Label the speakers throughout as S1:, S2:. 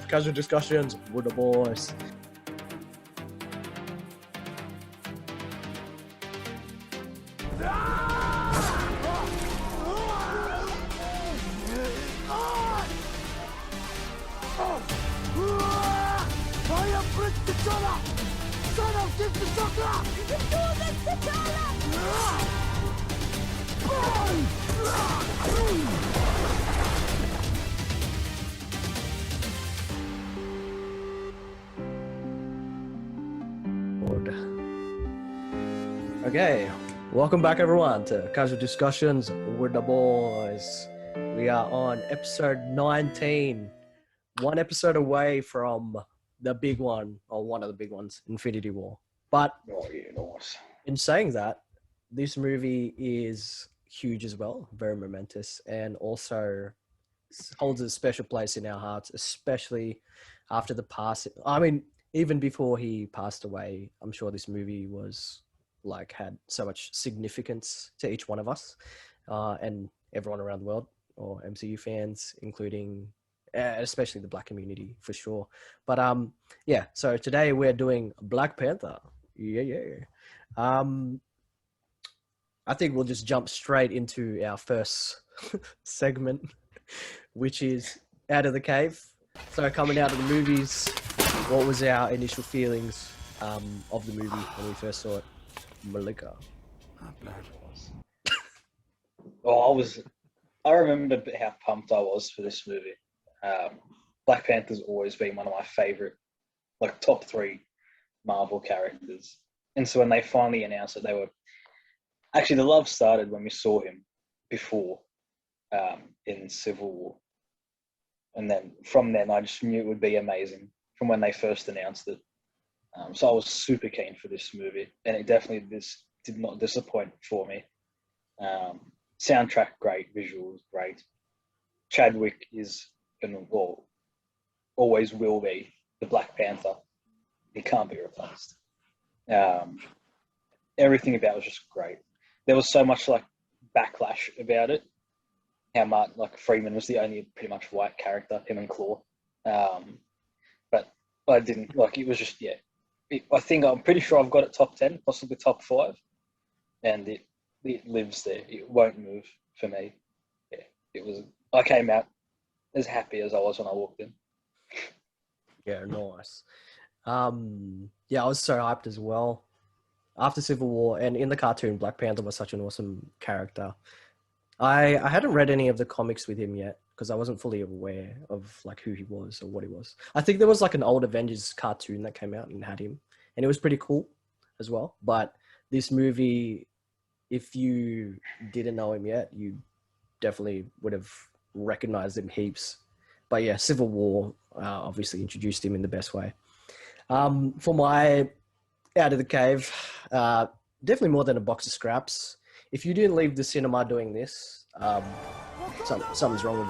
S1: Casual discussions with the boys.
S2: I am Prince T'Challa, son of King T'Challa! You do this,
S1: Okay, welcome back everyone to Casual Discussions with the Boys. We are on episode 19, one episode away from the big one, or one of the big ones, Infinity War. But
S3: nice.
S1: In saying that, this movie is huge as well, very momentous, and also holds a special place in our hearts, especially after the passing. I mean, even before he passed away, I'm sure this movie had so much significance to each one of us and everyone around the world, or MCU fans, including especially the Black community for sure. But so today we're doing Black Panther. I think we'll just jump straight into our first segment, which is Out of the Cave. So coming out of the movies, what was our initial feelings of the movie when we first saw it? Malika.
S3: Not bad. I remember how pumped I was for this movie. Black Panther's always been one of my favorite, top 3 Marvel characters. And so when they finally announced it, the love started when we saw him before in Civil War. And then from then, I just knew it would be amazing from when they first announced it. So I was super keen for this movie, and it definitely did not disappoint for me. Soundtrack great, visuals great. Chadwick is always will be the Black Panther. He can't be replaced. Everything about it was just great. There was so much backlash about it. How Martin Freeman was the only pretty much white character, him and Claw. But I didn't it was just I'm pretty sure I've got it top 10, possibly top 5, and it lives there. It won't move for me. Yeah, it was. I came out as happy as I was when I walked in.
S1: Yeah, nice. I was so hyped as well. After Civil War and in the cartoon, Black Panther was such an awesome character. I hadn't read any of the comics with him yet because I wasn't fully aware of who he was or what he was. I think there was an old Avengers cartoon that came out and had him, and it was pretty cool as well. But this movie, if you didn't know him yet, you definitely would have recognized him heaps. But yeah, Civil War obviously introduced him in the best way. For my Out of the Cave, definitely more than a box of scraps. If you didn't leave the cinema doing this, something's wrong with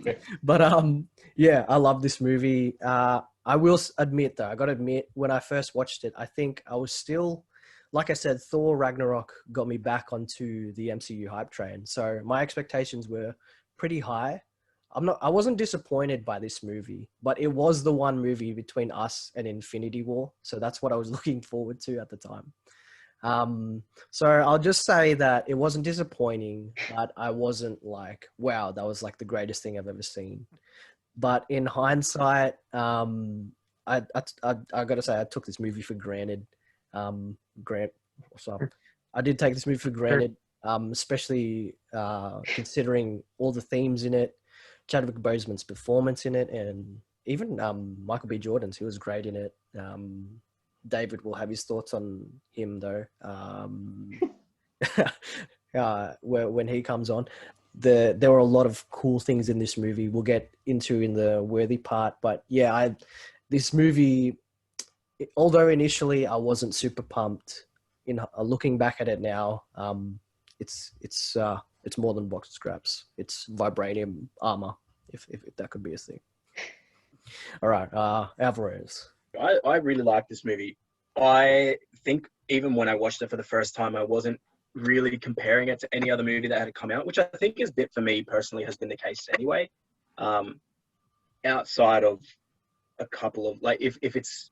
S1: you. But I love this movie. I will admit though, I got to admit, when I first watched it, I think I was still, like I said, Thor Ragnarok got me back onto the MCU hype train. So my expectations were pretty high. I wasn't disappointed by this movie, but it was the one movie between us and Infinity War. So that's what I was looking forward to at the time. So I'll just say that it wasn't disappointing, but I wasn't wow, that was the greatest thing I've ever seen. But in hindsight, I gotta say I took this movie for granted. Grant, what's up? I did take this movie for granted, especially considering all the themes in it, Chadwick Boseman's performance in it, and even Michael B. Jordan's. He was great in it. David will have his thoughts on him though. When he comes on, there were a lot of cool things in this movie. We'll get into in the worthy part, but yeah, this movie, although initially I wasn't super pumped, in looking back at it now, it's more than box of scraps. It's vibranium armor, if that could be a thing. All right, Alvarez.
S4: I really like this movie. I think even when I watched it for the first time, I wasn't really comparing it to any other movie that had come out, which I think is, for me personally, has been the case anyway. outside of a couple of, like, if it's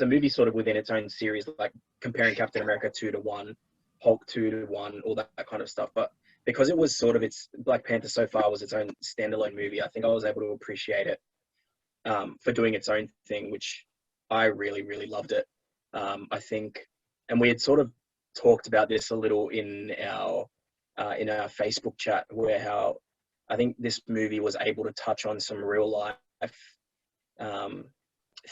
S4: a movie sort of within its own series, like comparing Captain America 2-1, Hulk 2-1, all that kind of stuff. But because it was sort of, Black Panther so far was its own standalone movie, I think I was able to appreciate it for doing its own thing, which I really, really loved it. I think, and we had sort of talked about this a little in our Facebook chat, where how I think this movie was able to touch on some real life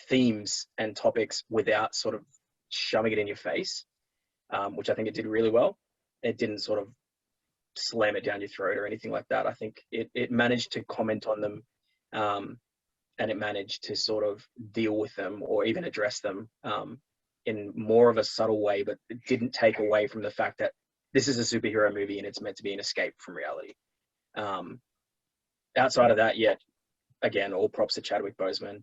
S4: themes and topics without sort of shoving it in your face, which I think it did really well. It didn't sort of slam it down your throat or anything like that. I think it managed to comment on them, and it managed to sort of deal with them or even address them in more of a subtle way, but it didn't take away from the fact that this is a superhero movie and it's meant to be an escape from reality. Outside of that, again, all props to Chadwick Boseman.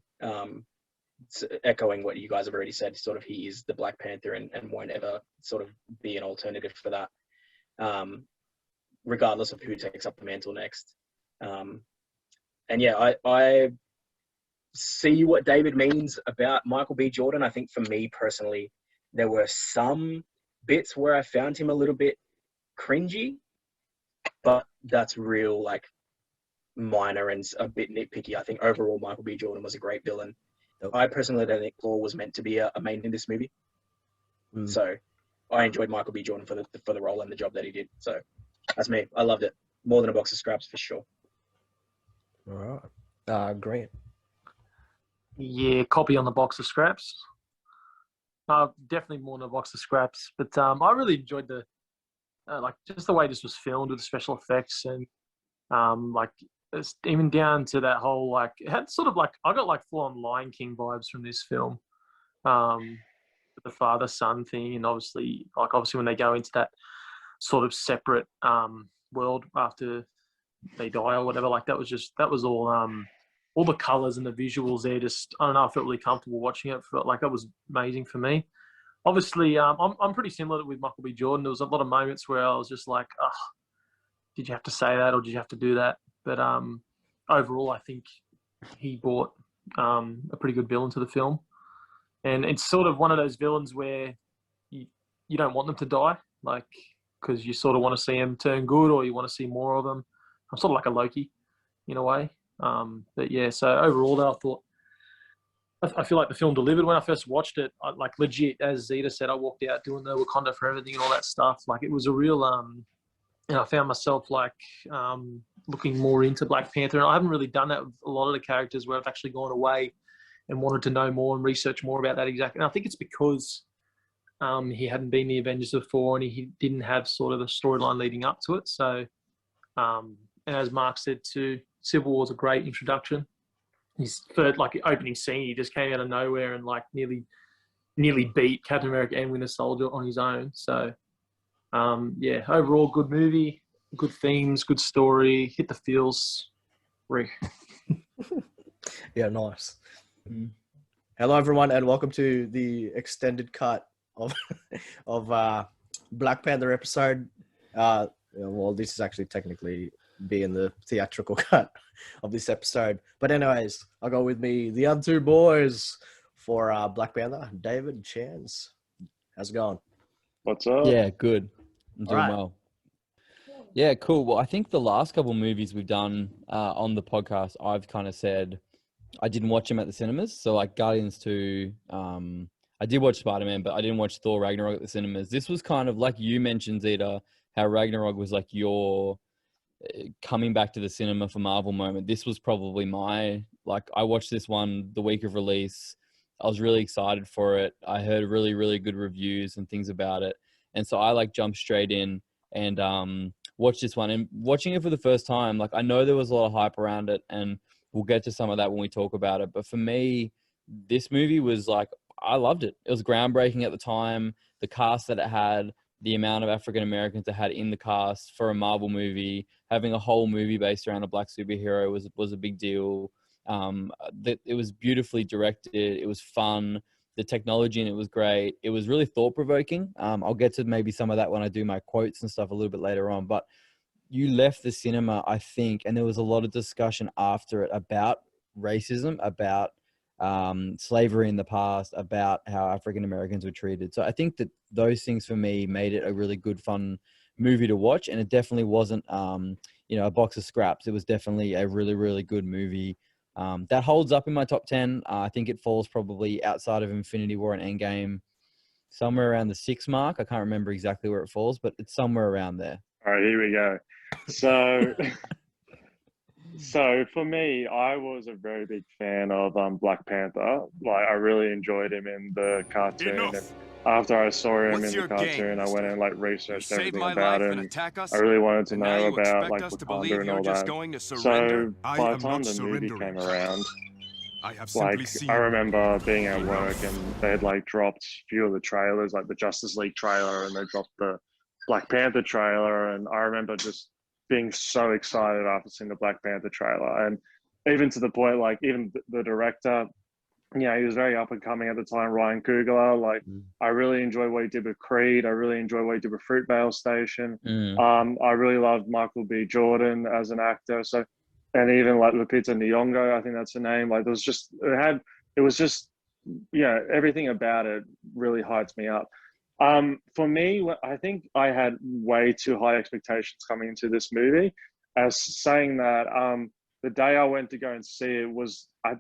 S4: Echoing what you guys have already said, sort of he is the Black Panther and won't ever sort of be an alternative for that, regardless of who takes up the mantle next. And yeah, I see what David means about Michael B. Jordan. I think for me personally, there were some bits where I found him a little bit cringy, but that's real, like, minor and a bit nitpicky. I think overall Michael B. Jordan was a great villain. I personally don't think Thor was meant to be a main in this movie. So I enjoyed Michael B. Jordan for the role and the job that he did. So that's me. I loved it. More than a box of scraps for sure.
S1: All right. Grant.
S5: Yeah, copy on the box of scraps. Definitely more than a box of scraps. But I really enjoyed the just the way this was filmed with the special effects, and like it's even down to that whole, like, it had sort of like, I got like full on Lion King vibes from this film. The father-son thing, and obviously when they go into that sort of separate world after they die or whatever, like that was all the colors and the visuals there. Just, I don't know, I felt really comfortable watching it. Felt like that was amazing for me. Obviously, I'm pretty similar with Michael B. Jordan. There was a lot of moments where I was just like, oh, did you have to say that or did you have to do that? But overall, I think he brought a pretty good villain to the film. And it's sort of one of those villains where you don't want them to die, like, because you sort of want to see them turn good or you want to see more of them. I'm sort of like a Loki in a way. But yeah, so overall, though, I feel like the film delivered. When I first watched it, like legit, as Zeta said, I walked out doing the Wakanda for everything and all that stuff. Like it was a real, and I found myself like looking more into Black Panther. And I haven't really done that with a lot of the characters where I've actually gone away and wanted to know more and research more about that exactly. And I think it's because he hadn't been the Avengers before and he didn't have sort of a storyline leading up to it. So, and as Mark said too, Civil War was a great introduction. His third, like, opening scene, he just came out of nowhere and like nearly beat Captain America and Winter Soldier on his own. So, yeah, overall good movie, good themes, good story, hit the feels.
S1: Yeah, nice. Hello, everyone, and welcome to the extended cut of Black Panther episode. Well, this is actually technically being the theatrical cut of this episode. But anyways, I'll go with me, the other two boys for Black Panther, David and Chance. How's it going?
S6: What's up?
S7: Yeah, good. I'm doing
S1: right.
S7: well. Yeah, cool. Well, I think the last couple of movies we've done on the podcast, I've kind of said I didn't watch them at the cinemas. So like Guardians 2, I did watch Spider-Man, but I didn't watch Thor Ragnarok at the cinemas. This was kind of like you mentioned, Zeta, how Ragnarok was like your coming back to the cinema for Marvel moment. This was probably my, like, I watched this one the week of release. I was really excited for it. I heard really, really good reviews and things about it. And so I like jumped straight in and watched this one. And watching it for the first time, like, I know there was a lot of hype around it and we'll get to some of that when we talk about it. But for me, this movie was like, I loved it. It was groundbreaking at the time. The cast that it had, the amount of African Americans it had in the cast for a Marvel movie, having a whole movie based around a black superhero was a big deal. It was beautifully directed. It was fun. The technology in it was great. It was really thought-provoking. I'll get to maybe some of that when I do my quotes and stuff a little bit later on. But you left the cinema, I think, and there was a lot of discussion after it about racism, about slavery in the past, about how African Americans were treated. So I think that those things for me made it a really good, fun movie to watch, and it definitely wasn't a box of scraps. It was definitely a really, really good movie. That holds up in my top 10. I think it falls probably outside of Infinity War and Endgame, somewhere around the 6 mark. I can't remember exactly where it falls, but it's somewhere around there.
S6: All right, here we go. So, so for me, I was a very big fan of Black Panther. Like, I really enjoyed him in the cartoon. And after I saw him in the cartoon, I went and like researched everything about him. I really wanted to know about like Wakanda and all that. So by the time the movie came around, I remember being at work and they had like dropped a few of the trailers, like the Justice League trailer, and they dropped the Black Panther trailer, and I remember just being so excited after seeing the Black Panther trailer, and even to the point like even the director, he was very up and coming at the time, Ryan Coogler. Like, I really enjoyed what he did with Creed. I really enjoyed what he did with Fruitvale Station. I really loved Michael B. Jordan as an actor. So, and even like Lupita Nyong'o, I think that's her name. Like, everything about it really hyped me up. For me, I think I had way too high expectations coming into this movie. As saying that, the day I went to go and see it was, I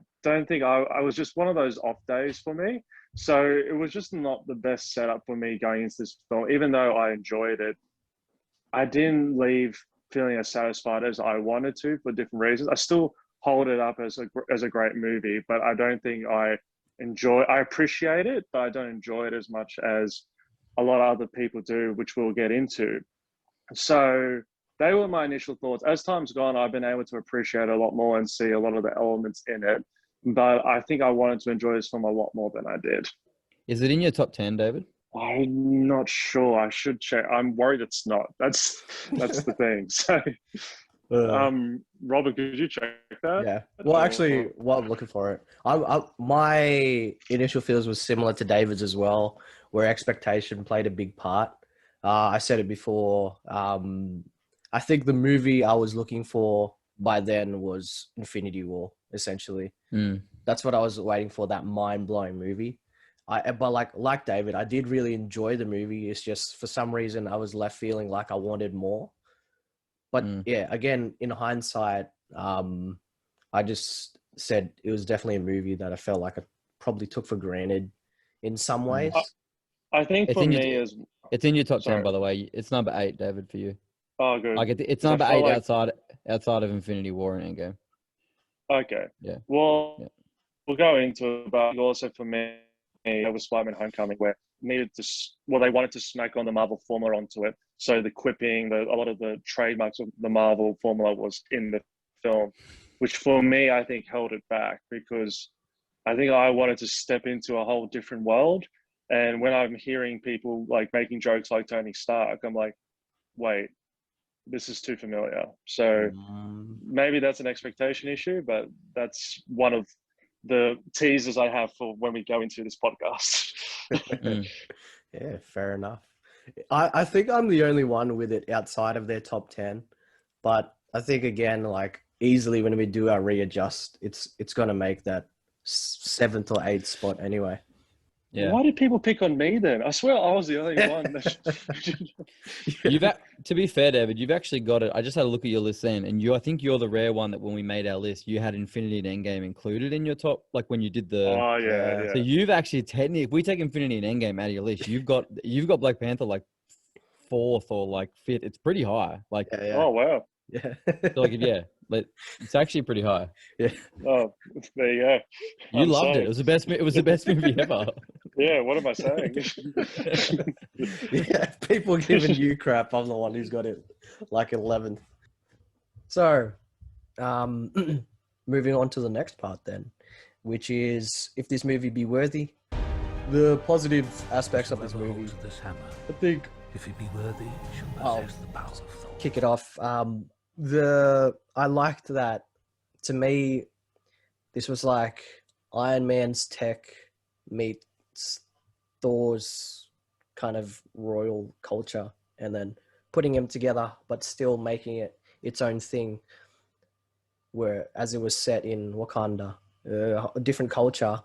S6: was just one of those off days for me. So it was just not the best setup for me going into this film. Even though I enjoyed it, I didn't leave feeling as satisfied as I wanted to for different reasons. I still hold it up as a great movie, but I don't think I appreciate it, but I don't enjoy it as much as a lot of other people do, which we'll get into. So they were my initial thoughts. As time's gone, I've been able to appreciate it a lot more and see a lot of the elements in it. But I think I wanted to enjoy this film a lot more than I did.
S7: Is it in your top 10, David?
S6: I'm not sure. I should check. I'm worried it's not. That's the thing. So, Robert, could you check that?
S1: Yeah. Well, actually, while I'm looking for it, my initial feels was similar to David's as well, where expectation played a big part. I said it before. I think the movie I was looking for by then was Infinity War, essentially. That's what I was waiting for, that mind-blowing movie. But like David, I did really enjoy the movie. It's just for some reason I was left feeling like I wanted more. But yeah, again, in hindsight, I just said it was definitely a movie that I felt like I probably took for granted in some ways.
S6: I think for me
S7: it's in your top 10, by the way. It's number 8, David, for you.
S6: Oh, good.
S7: Like it's number 8 outside of Infinity War and Endgame.
S6: Okay.
S7: Yeah.
S6: Well, we'll go into it, but also for me, it was Spider-Man Homecoming, where they wanted to smack on the Marvel formula onto it. So the quipping, a lot of the trademarks of the Marvel formula was in the film, which for me, I think held it back, because I think I wanted to step into a whole different world. And when I'm hearing people like making jokes like Tony Stark, I'm like, wait, this is too familiar. So maybe that's an expectation issue, but that's one of the teasers I have for when we go into this podcast.
S1: Yeah, fair enough. I think I'm the only one with it outside of their top 10, but I think again, like easily when we do our readjust, it's going to make that 7th or 8th spot anyway.
S7: Yeah.
S6: Why did people pick on me then? I swear I was the only one.
S7: To be fair, David, you've actually got it. I just had a look at your list then, and I think you're the rare one that when we made our list, you had Infinity and Endgame included in your top, like when you did the.
S6: Oh yeah.
S7: So you've actually technically, if we take Infinity and Endgame out of your list, you've got Black Panther like 4th or like 5th. It's pretty high. Like.
S1: Yeah.
S6: Oh wow.
S1: Yeah.
S7: So it's actually pretty high.
S1: Yeah.
S6: Oh, there you go.
S7: You loved it. It was the best. It was the best movie ever.
S6: Yeah. What am I saying?
S1: Yeah. People giving you crap. I'm the one who's got it like 11th. So, moving on to the next part then, which is if this movie be worthy. The positive aspects of this movie. I think.
S2: If he be worthy, he shall possess the powers of Thor.
S1: Kick it off. I liked that. To me, this was like Iron Man's tech meets Thor's kind of royal culture, and then putting them together, but still making it its own thing. where as it was set in Wakanda, a different culture,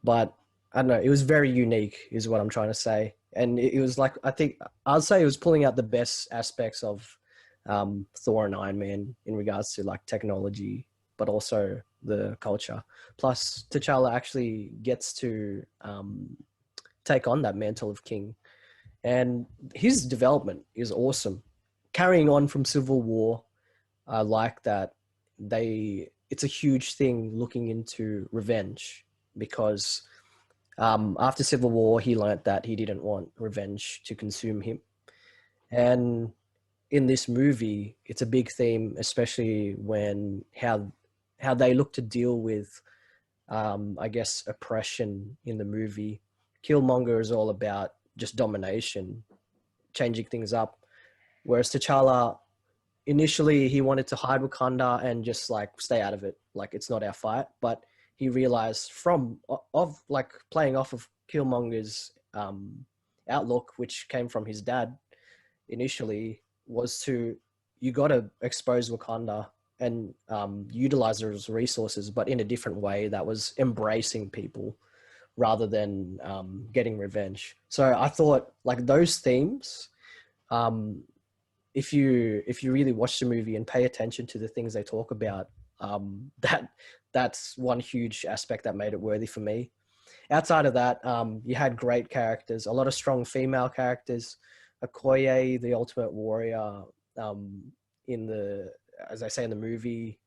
S1: but I don't know, it was very unique is what I'm trying to say. And it was like, I think I'd say it was pulling out the best aspects of Thor and Iron Man in regards to like technology, but also the culture. Plus T'Challa actually gets to take on that mantle of king, and his development is awesome. Carrying on from Civil War, I like that it's a huge thing looking into revenge, because after Civil War, he learned that he didn't want revenge to consume him. And in this movie, it's a big theme, especially when how they look to deal with, I guess, oppression in the movie. Killmonger is all about just domination, changing things up. Whereas T'Challa, initially he wanted to hide Wakanda and just like stay out of it, like it's not our fight. But he realized of like playing off of Killmonger's outlook, which came from his dad initially, was you got to expose Wakanda and utilize those resources, but in a different way that was embracing people rather than getting revenge. So I thought like those themes, if you really watch the movie and pay attention to the things they talk about, that's one huge aspect that made it worthy for me. Outside of that, you had great characters, a lot of strong female characters. Okoye, the Ultimate Warrior, as I say in the movie,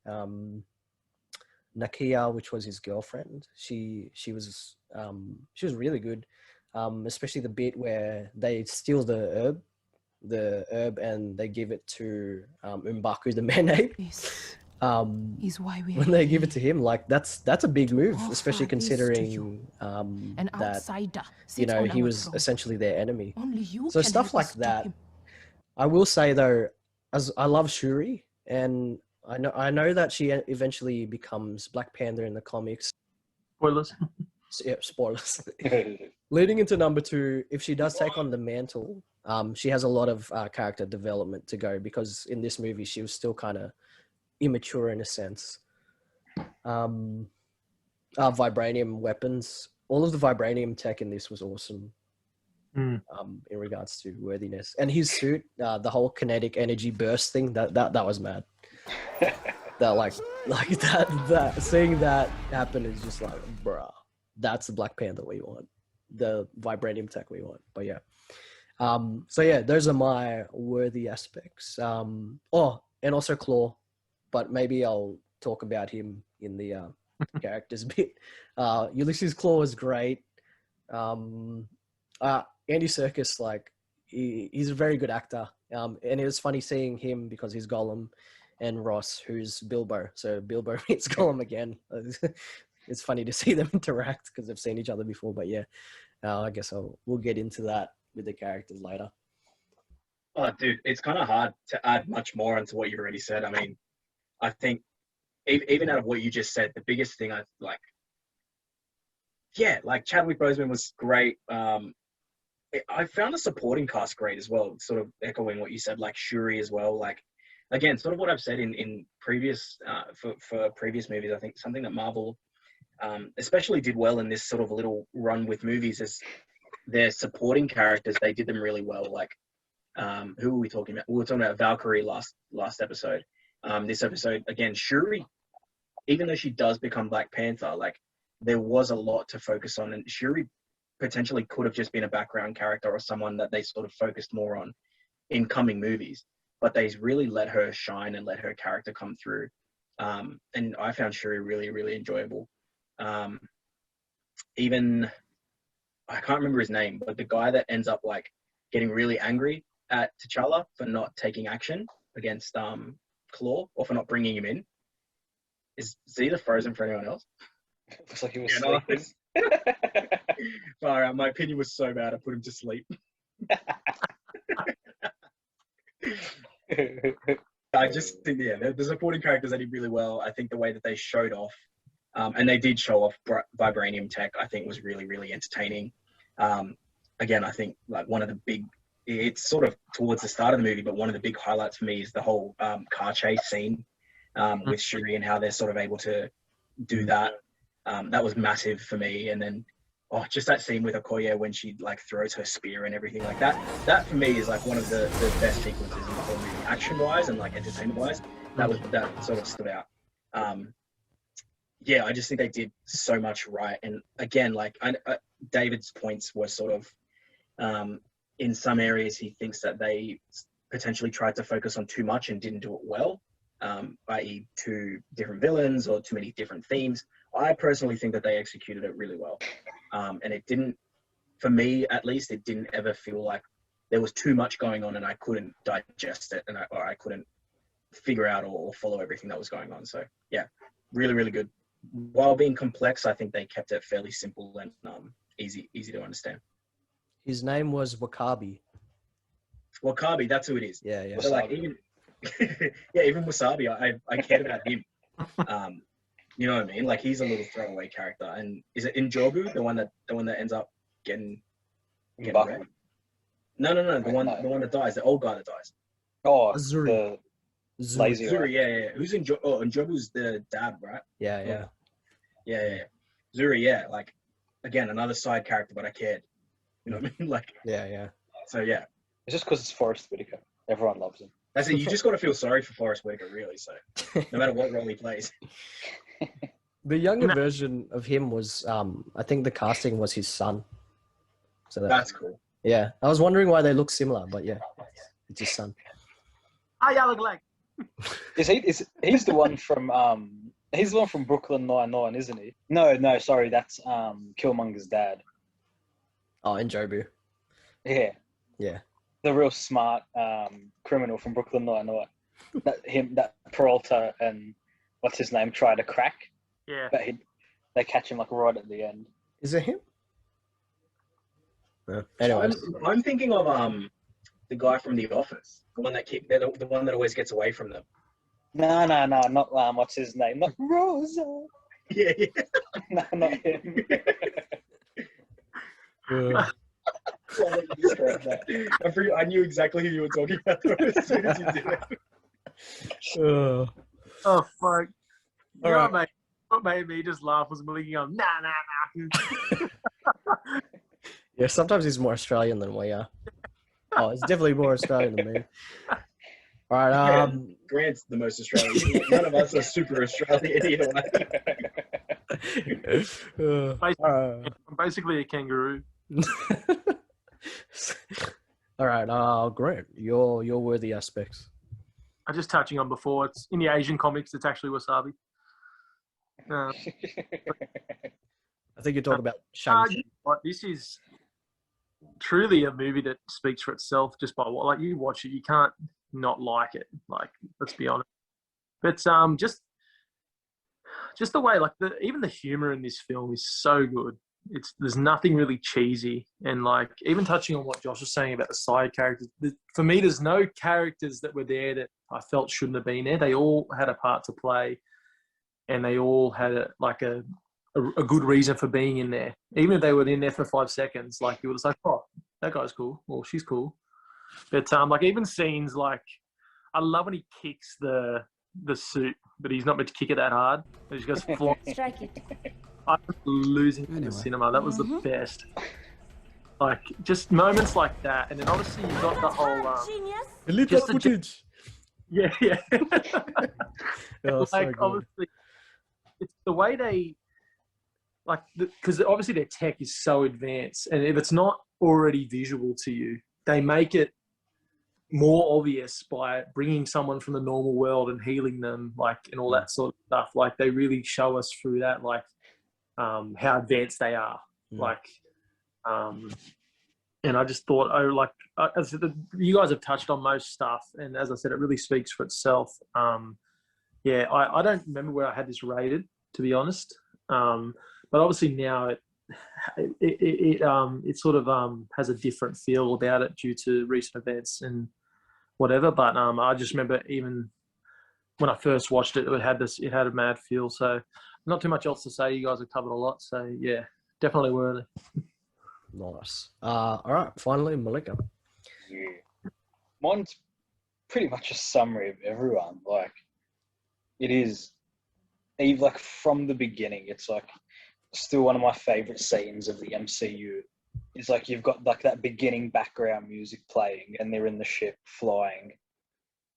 S1: Nakia, which was his girlfriend, she was really good, especially the bit where they steal the herb and they give it to M'Baku, the man-ape.
S8: Is why we
S1: When they give it to him, like that's a big move, especially
S8: offer this to
S1: considering
S8: an
S1: that
S8: outsider
S1: you
S8: sits
S1: know
S8: on
S1: he
S8: our
S1: was
S8: throne.
S1: essentially their enemy.
S8: Only you
S1: So
S8: can
S1: stuff
S8: help
S1: like
S8: us stop
S1: that.
S8: him.
S1: I will say though, as I love Shuri, and I know that she eventually becomes Black Panther in the comics.
S5: Spoilers.
S1: So, yeah, spoilers. Leading into number 2, if she does take on the mantle, she has a lot of character development to go, because in this movie she was still kind of immature in a sense. Vibranium weapons, all of the vibranium tech in this was awesome. In regards to worthiness, and his suit, the whole kinetic energy burst thing, that was mad. That like that seeing that happen is just like, bruh, that's the Black Panther we want, the vibranium tech we want. But yeah, so yeah, those are my worthy aspects. And also Claw, but maybe I'll talk about him in the characters bit. Ulysses Claw is great. Andy Serkis, like he's a very good actor, and it was funny seeing him because he's Gollum, and Ross, who's Bilbo. So Bilbo meets Gollum again. It's funny to see them interact because they've seen each other before. But yeah, I guess we'll get into that with the characters later.
S4: Oh, dude, it's kind of hard to add much more into what you've already said. I mean, I think even out of what you just said, the biggest thing I like, Chadwick Boseman was great. I found the supporting cast great as well, sort of echoing what you said, like Shuri as well. Like, again, sort of what I've said in previous, for previous movies, I think something that Marvel especially did well in this sort of little run with movies is their supporting characters. They did them really well. Like, who were we talking about? We were talking about Valkyrie last episode. This episode, again, Shuri, even though she does become Black Panther, like, there was a lot to focus on, and Shuri potentially could have just been a background character or someone that they sort of focused more on in coming movies, but they really let her shine and let her character come through. And I found Shuri really, really enjoyable. Even, I can't remember his name, but the guy that ends up like getting really angry at T'Challa for not taking action against Claw, or for not bringing him in, is either frozen for anyone else?
S3: Looks like he was
S4: Yeah,
S3: sleeping.
S4: Far out. My opinion was so bad, I put him to sleep. I just think, yeah, the supporting characters, they did really well. I think the way that they showed off, and they did show off vibranium tech, I think was really, really entertaining. Again, I think like one of the big, it's sort of towards the start of the movie, but one of the big highlights for me is the whole car chase scene with Shuri and how they're sort of able to do that. That was massive for me. And then, just that scene with Okoye when she like throws her spear and everything like that. That for me is like one of the best sequences in the whole movie, action-wise and like entertainment-wise. That sort of stood out. I just think they did so much right. And again, like David's points were sort of, in some areas he thinks that they potentially tried to focus on too much and didn't do it well, i.e. too different villains or too many different themes. I personally think that they executed it really well. And it didn't, for me at least, it didn't ever feel like there was too much going on and I couldn't digest it or I couldn't figure out or follow everything that was going on. So yeah, really, really good. While being complex, I think they kept it fairly simple and easy to understand.
S1: His name was Wakabi.
S4: Wakabi, that's who it is.
S1: Yeah.
S4: So like even even Wasabi, I cared about him. You know what I mean? Like he's a little throwaway character. And is it Njobu, the one that ends up getting wrecked? No, the one that dies, the old guy that dies.
S3: Oh,
S1: Zuri.
S3: the lazy one.
S4: Zuri, yeah. Who's Njobu's the dad, right?
S1: Yeah.
S4: Zuri, yeah. Like again, another side character, but I cared. You know what I mean? Like
S1: Yeah.
S4: So yeah.
S3: It's just because it's Forrest Whitaker. Everyone loves him.
S4: That's it. You just got to feel sorry for Forrest Whitaker, really. So no matter what role he plays.
S1: The younger version of him was, I think the casting was his son. So
S4: that's cool.
S1: Yeah, I was wondering why they look similar, but yeah, it's his son.
S5: I look like.
S3: He's the one from he's the one from Brooklyn Nine-Nine, isn't he? No, sorry, that's Killmonger's dad.
S1: Oh, Njobu.
S3: Yeah. The real smart criminal from Brooklyn Nine-Nine. That Peralta and what's his name try to crack.
S5: Yeah.
S3: But they catch him like right at the end.
S1: Is it him? Anyway,
S4: I'm thinking of the guy from The Office, the one that always gets away from them.
S3: No, not what's his name? Not Rosa.
S4: Yeah.
S3: No, not him.
S4: I knew exactly who you were talking about as soon as you did it.
S5: Oh fuck!
S1: All right.
S5: What made me just laugh was Malik going, nah.
S1: Yeah, sometimes he's more Australian than we are. Oh, it's definitely more Australian than me. All right.
S4: Grant's the most Australian. None of us are super Australian either way.
S5: I'm basically a kangaroo.
S1: All right, Grant, your worthy aspects.
S5: I'm just touching on before. It's in the Asian comics. It's actually wasabi.
S1: I think you're talking about Shang-Chi.
S5: This is truly a movie that speaks for itself just by what, like, you watch it, you can't not like it. Like, let's be honest. But just the way, like, even the humor in this film is so good. There's nothing really cheesy, and like even touching on what Josh was saying about the side characters, for me, there's no characters that were there that I felt shouldn't have been there. They all had a part to play, and they all had a good reason for being in there. Even if they were in there for 5 seconds, like you was like, oh, that guy's cool, or she's cool. But like even scenes like, I love when he kicks the suit, but he's not meant to kick it that hard. He just goes flying.
S8: Strike it.
S5: I was losing in the cinema. That was the best. Like, just moments like that. And then obviously you've got the whole...
S1: Elite footage.
S5: Yeah.
S1: Oh,
S5: like,
S1: so good.
S5: obviously, it's the way they... Like, because obviously their tech is so advanced. And if it's not already visual to you, they make it more obvious by bringing someone from the normal world and healing them, like, and all that sort of stuff. Like, they really show us through that, like, how advanced they are. Like, and I just thought, as I said, you guys have touched on most stuff, and as I said, it really speaks for itself. Yeah, I don't remember where I had this rated, to be honest. But obviously now it sort of has a different feel about it due to recent events and whatever. But I just remember even when I first watched it, it had a mad feel. So not too much else to say. You guys have covered a lot. So yeah, definitely worthy.
S1: Nice. All right, finally, Malika.
S3: Yeah. Mine's pretty much a summary of everyone. Like, it is. Even like from the beginning, it's like still one of my favorite scenes of the MCU. It's like you've got like that beginning background music playing, and they're in the ship flying,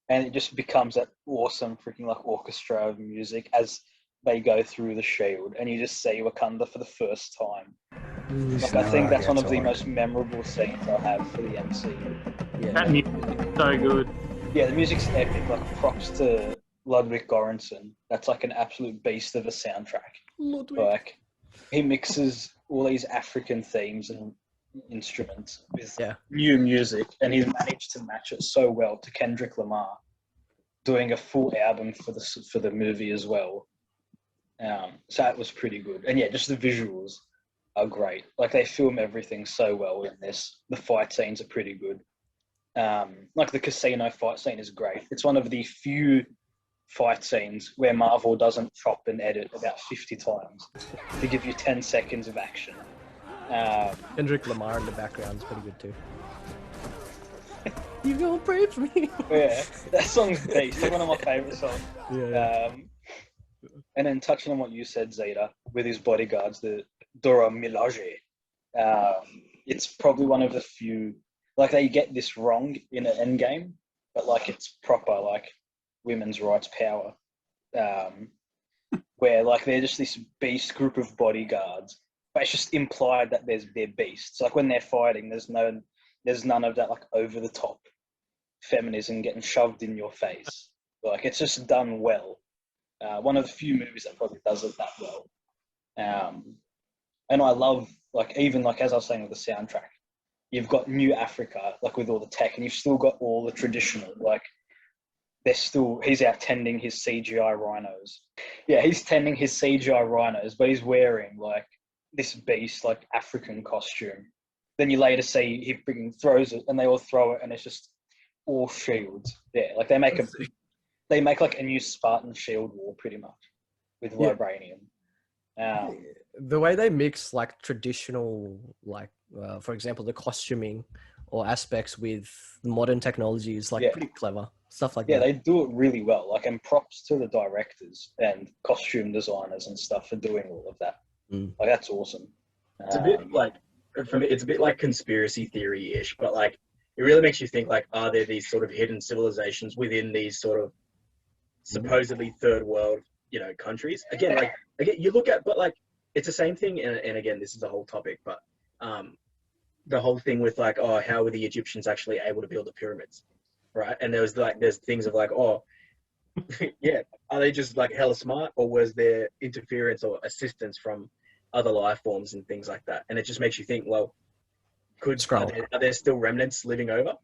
S3: and it just becomes that awesome freaking like orchestra of music as they go through the shield, and you just see Wakanda for the first time. Like, I think that's one of the most memorable scenes I have for the MCU.
S5: Yeah, that music's so good.
S3: Yeah, the music's epic. Like, props to Ludwig Göransson. That's like an absolute beast of a soundtrack.
S1: Ludwig.
S3: Like, he mixes all these African themes and instruments with new music, and he's managed to match it so well to Kendrick Lamar doing a full album for the movie as well. So that was pretty good. And yeah, just the visuals are great. Like, they film everything so well in this. The fight scenes are pretty good. Like, the casino fight scene is great. It's one of the few fight scenes where Marvel doesn't chop and edit about 50 times to give you 10 seconds of action.
S1: Kendrick Lamar in the background is pretty good too. You gonna pray for me?
S3: Yeah, that song's beast. It's one of my favourite songs.
S1: Yeah.
S3: And then touching on what you said, Zeta, with his bodyguards, the Dora Milaje, it's probably one of the few, like, they get this wrong in an Endgame, but like it's proper like women's rights power, where like they're just this beast group of bodyguards, but it's just implied that they're beasts. Like, when they're fighting, there's none of that like over the top feminism getting shoved in your face. Like, it's just done well. One of the few movies that probably does it that well. And I love, like, even like as I was saying with the soundtrack, you've got New Africa, like with all the tech, and you've still got all the traditional, like, he's out tending his CGI rhinos. Yeah, he's tending his CGI rhinos, but he's wearing like this beast, like, African costume. Then you later see he freaking throws it, and they all throw it, and it's just all shields. Yeah, like they make like a new Spartan shield wall pretty much with vibranium.
S1: The way they mix like traditional, like for example, the costuming or aspects with modern technology is like pretty clever. Stuff like that.
S3: Yeah, they do it really well. Like, and props to the directors and costume designers and stuff for doing all of that. Like, that's awesome.
S4: It's a bit like, for me, it's a bit like conspiracy theory-ish, but like, it really makes you think, like, are there these sort of hidden civilizations within these sort of supposedly third world, countries? Again, you look at, but like, it's the same thing. And again, this is a whole topic, but the whole thing with like, oh, how were the Egyptians actually able to build the pyramids, right? And there's things of like, oh, yeah, are they just like hella smart, or was there interference or assistance from other life forms and things like that? And it just makes you think, well, are there still remnants living over?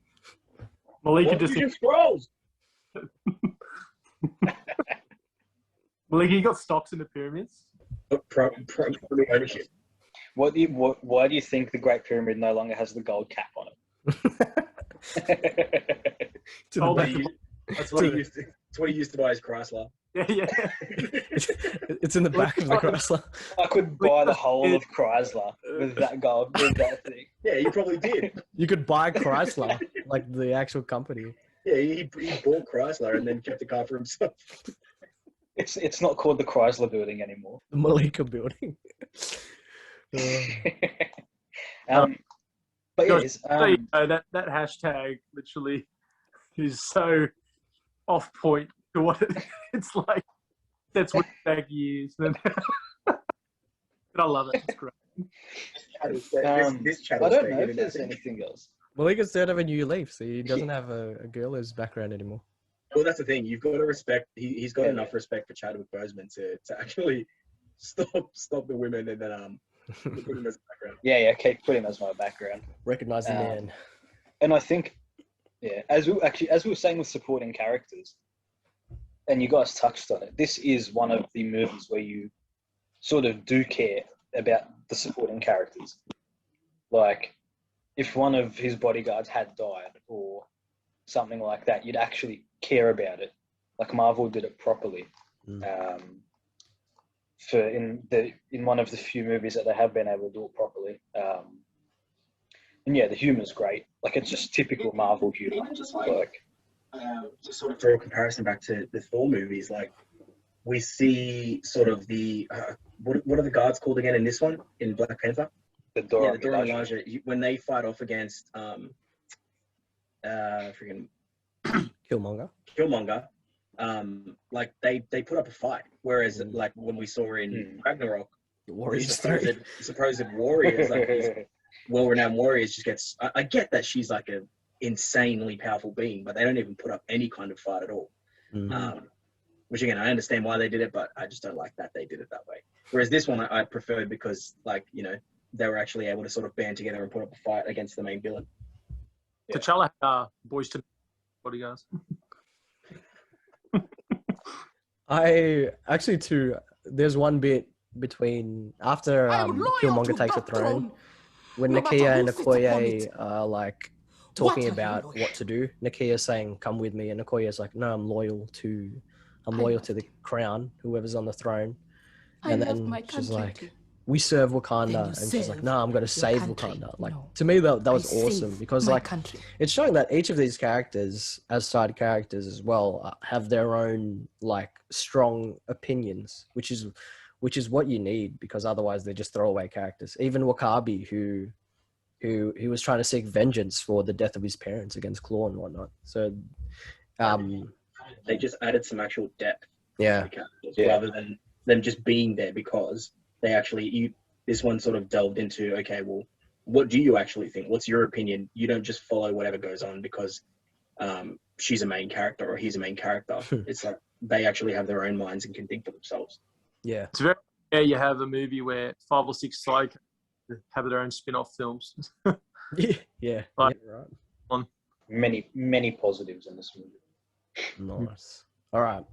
S5: Malika just
S4: scrolls.
S5: Malika, you got stocks in the pyramids?
S4: Ownership.
S3: Why do you think the Great Pyramid no longer has the gold cap on it?
S4: That's what he used to buy his Chrysler.
S5: Yeah.
S1: It's in the back of the Chrysler.
S3: I could buy the whole of Chrysler with that gold, with that thing.
S4: Yeah, you probably did.
S1: You could buy Chrysler, like the actual company.
S4: Yeah, he bought Chrysler and then kept the car for himself.
S3: It's not called the Chrysler Building anymore.
S1: The Malika Building.
S3: But yes,
S5: that hashtag literally is so off point to what it's like. That's what back years. But I love it. It's great.
S3: I don't know if there's anything else.
S1: Malika's said of a new leaf, so he doesn't have a girl as background anymore.
S4: Well, that's the thing. You've got to respect. He's got enough respect for Chadwick Boseman to actually stop the women and then put him as a background.
S3: Yeah. Put him as my background.
S1: Recognize the man.
S3: And I think, as we were saying with supporting characters, and you guys touched on it, this is one of the movies where you sort of do care about the supporting characters. Like, if one of his bodyguards had died or something like that, you'd actually care about it. Like, Marvel did it properly. In one of the few movies that they have been able to do it properly. And yeah, the humor's great. Like, it's just typical Marvel humor.
S4: Just sort of draw a comparison back to the Thor movies, like, we see sort of the what are the guards called again in this one in Black Panther?
S3: The Dora
S4: The Dora
S3: Milaje.
S4: Milaje, when they fight off against freaking Killmonger, like they put up a fight, whereas like when we saw in Ragnarok,
S1: The Warriors
S4: supposed warriors, like these well-renowned warriors, just gets. I get that she's like a insanely powerful being, but they don't even put up any kind of fight at all. Which again, I understand why they did it, but I just don't like that they did it that way. Whereas this one, I preferred because, like, you know, they were actually able to sort of band together and put up a fight against the main villain.
S5: Yeah. T'Challa, boys to bodyguards.
S1: I actually too. There's one bit between after Killmonger takes the throne, when Nakia and Okoye are like talking about what to do. Nakia's saying, "Come with me," and Okoye's like, "No, I'm loyal to the crown, whoever's on the throne." And then she's like, "We serve Wakanda," and she's like, "No, I'm going to save Wakanda." Like, to me, that was awesome because like it's showing that each of these characters, as side characters as well, have their own like strong opinions, which is what you need, because otherwise they're just throwaway characters. Even Wakabi, who was trying to seek vengeance for the death of his parents against Claw and whatnot. So
S4: they just added some actual depth
S1: to the
S4: characters, rather than them just being there, because they actually this one sort of delved into, okay, well, what do you actually think? What's your opinion? You don't just follow whatever goes on because she's a main character or he's a main character. It's like they actually have their own minds and can think for themselves.
S1: Yeah.
S5: It's very rare you have a movie where 5 or 6 side characters have their own spin-off films.
S1: Yeah,
S5: Like,
S1: right.
S3: Many positives in this movie.
S1: Nice. All right.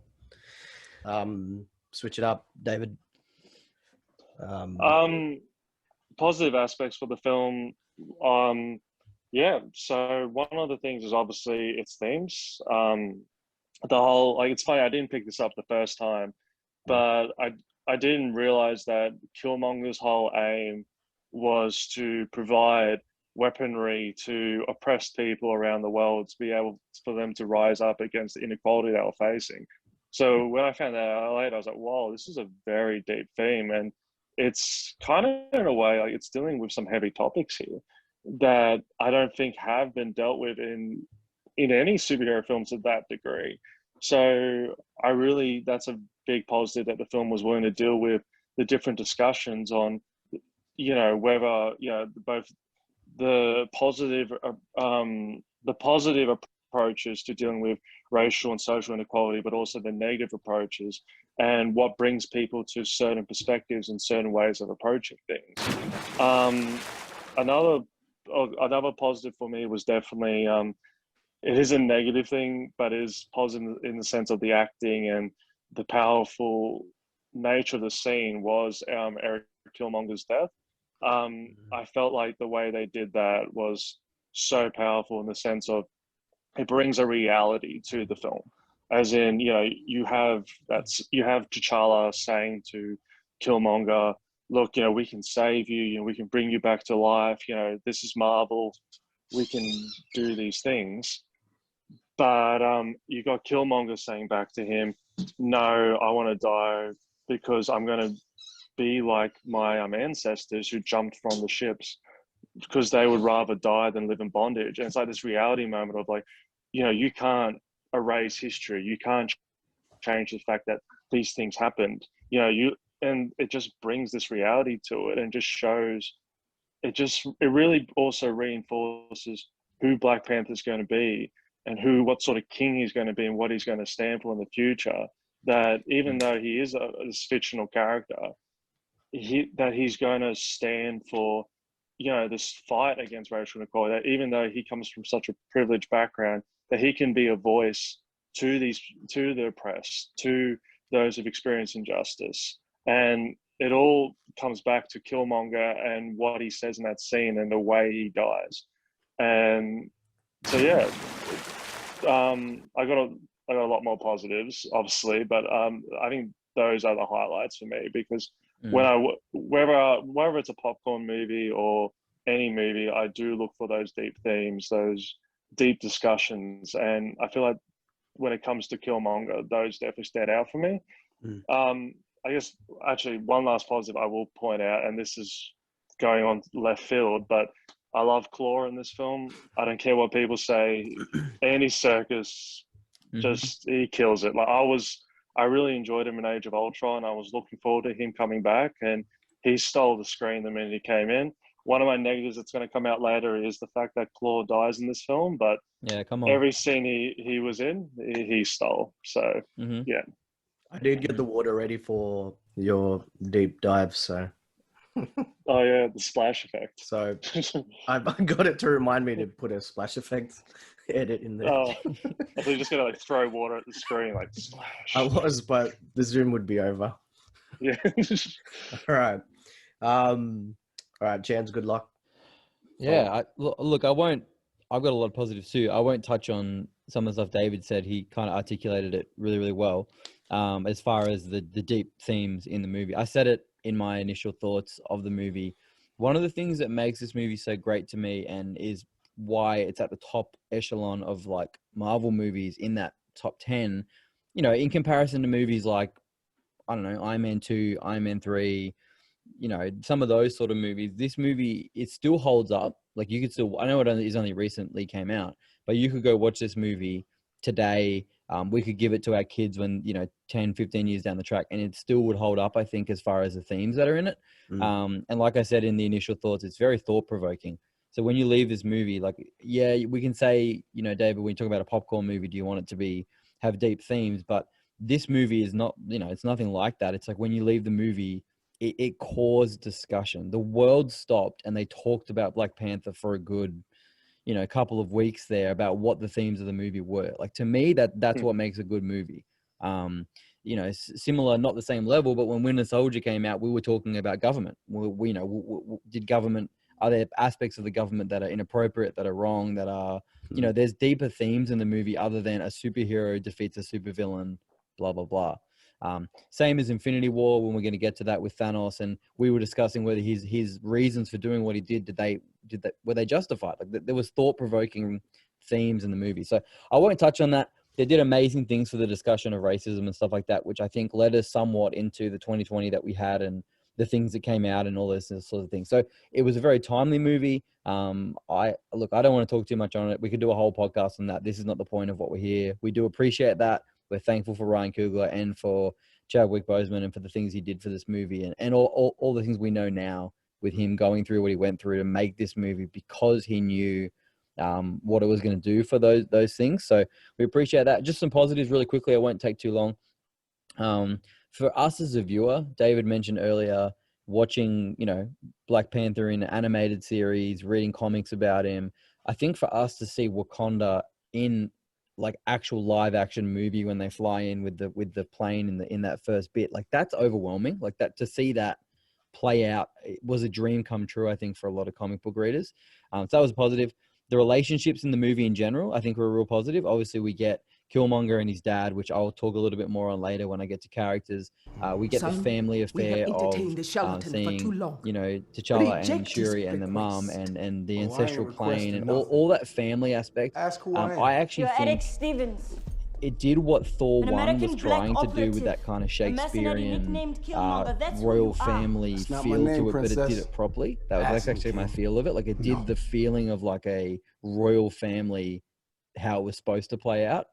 S1: Switch it up, David.
S6: Positive aspects for the film. So one of the things is obviously its themes. The whole, like, it's funny, I didn't pick this up the first time, but I didn't realize that Killmonger's whole aim was to provide weaponry to oppressed people around the world to be able for them to rise up against the inequality they were facing. So when I found that out later, I was like, wow, this is a very deep theme. And it's kind of, in a way, like, it's dealing with some heavy topics here that I don't think have been dealt with in any superhero films to that degree. So that's a big positive that the film was willing to deal with the different discussions on, you know, whether, you know, both the positive approaches to dealing with racial and social inequality, but also the negative approaches and what brings people to certain perspectives and certain ways of approaching things. Another positive for me was definitely, it is a negative thing, but is positive in the sense of the acting and the powerful nature of the scene was Eric Killmonger's death. I felt like the way they did that was so powerful in the sense of it brings a reality to the film. As in, you know, you have T'Challa saying to Killmonger, look, you know, we can save you, you know, we can bring you back to life, you know, this is Marvel, we can do these things. But you got Killmonger saying back to him, no, I want to die because I'm going to be like my ancestors who jumped from the ships because they would rather die than live in bondage. And it's like this reality moment of, like, you know, you can't erase history. You can't change the fact that these things happened. You know, and it just brings this reality to it and just shows, it really also reinforces who Black Panther is going to be and what sort of king he's going to be and what he's going to stand for in the future. That even though he is this fictional character, that he's going to stand for, you know, this fight against racial inequality, that even though he comes from such a privileged background, that he can be a voice to the oppressed, to those who've experienced injustice. And it all comes back to Killmonger and what he says in that scene and the way he dies. And so, yeah, I got a lot more positives, obviously, but I think those are the highlights for me, because whether it's a popcorn movie or any movie, I do look for those deep themes, those deep discussions, and I feel like when it comes to Killmonger, those definitely stand out for me. I guess actually one last positive I will point out, and this is going on left field, but I love Claw in this film. I don't care what people say. Andy Serkis, just he kills it. Like I really enjoyed him in Age of Ultron. I was looking forward to him coming back, and he stole the screen the minute he came in. One of my negatives that's going to come out later is the fact that Claw dies in this film, but
S7: yeah, come on.
S6: every scene he was in, he stole. So yeah.
S1: I did get the water ready for your deep dive, so.
S6: Oh yeah, the splash effect.
S1: So I got it to remind me to put a splash effect edit in there.
S6: Oh, I thought you were just gonna like throw water at the screen, like splash.
S1: I was, but the Zoom would be over.
S6: Yeah.
S1: All right. All right, Chance, good luck.
S7: Yeah, look, I won't. I've got a lot of positives too. I won't touch on some of the stuff David said. He kind of articulated it really, really well. As far as the deep themes in the movie, I said it in my initial thoughts of the movie. One of the things that makes this movie so great to me, and is why it's at the top echelon of like Marvel movies in that top 10, you know, in comparison to movies like, I don't know, Iron Man 2, Iron Man 3, you know, some of those sort of movies, this movie, it still holds up. Like you could still, I know it only recently came out, but you could go watch this movie today. We could give it to our kids when, you know, 10, 15 years down the track, and it still would hold up, I think, as far as the themes that are in it. And like I said in the initial thoughts, it's very thought-provoking. So when you leave this movie, like, yeah, we can say, you know, David, when you talk about a popcorn movie, do you want it to have deep themes? But this movie is not, you know, it's nothing like that. It's like when you leave the movie, it caused discussion. The world stopped and they talked about Black Panther for a good, you know, couple of weeks there about what the themes of the movie were. Like, to me, that's what makes a good movie. You know, similar, not the same level, but when Winter Soldier came out, we were talking about government. We you know, are there aspects of the government that are inappropriate, that are wrong, that are, you know, there's deeper themes in the movie other than a superhero defeats a supervillain, blah, blah, blah. Same as Infinity War, when we're going to get to that with Thanos, and we were discussing whether his reasons for doing what he did, were they justified? Like, there was thought-provoking themes in the movie. So I won't touch on that. They did amazing things for the discussion of racism and stuff like that, which I think led us somewhat into the 2020 that we had and the things that came out and all those sort of things. So it was a very timely movie. I don't want to talk too much on it. We could do a whole podcast on that. This is not the point of what we're here. We do appreciate that. We're thankful for Ryan Coogler and for Chadwick Boseman and for the things he did for this movie and all the things we know now with him going through what he went through to make this movie, because he knew what it was going to do for those things. So we appreciate that. Just some positives really quickly. I won't take too long. For us as a viewer, David mentioned earlier, watching, you know, Black Panther in an animated series, reading comics about him. I think for us to see Wakanda in like actual live action movie when they fly in with the plane in that first bit, like that's overwhelming. Like that, to see that play out, it was a dream come true, I think, for a lot of comic book readers. So that was positive. The relationships in the movie in general, I think, were real positive. Obviously, we get Killmonger and his dad, which I'll talk a little bit more on later when I get to characters. We get the family affair of seeing, you know, T'Challa and Shuri and the mom and the ancestral plane and all that family aspect. I actually think it did what Thor 1 was trying to do with that kind of Shakespearean royal family feel to it, but it did it properly. That's actually my feel of it. Like, it did the feeling of like a royal family, how it was supposed to play out.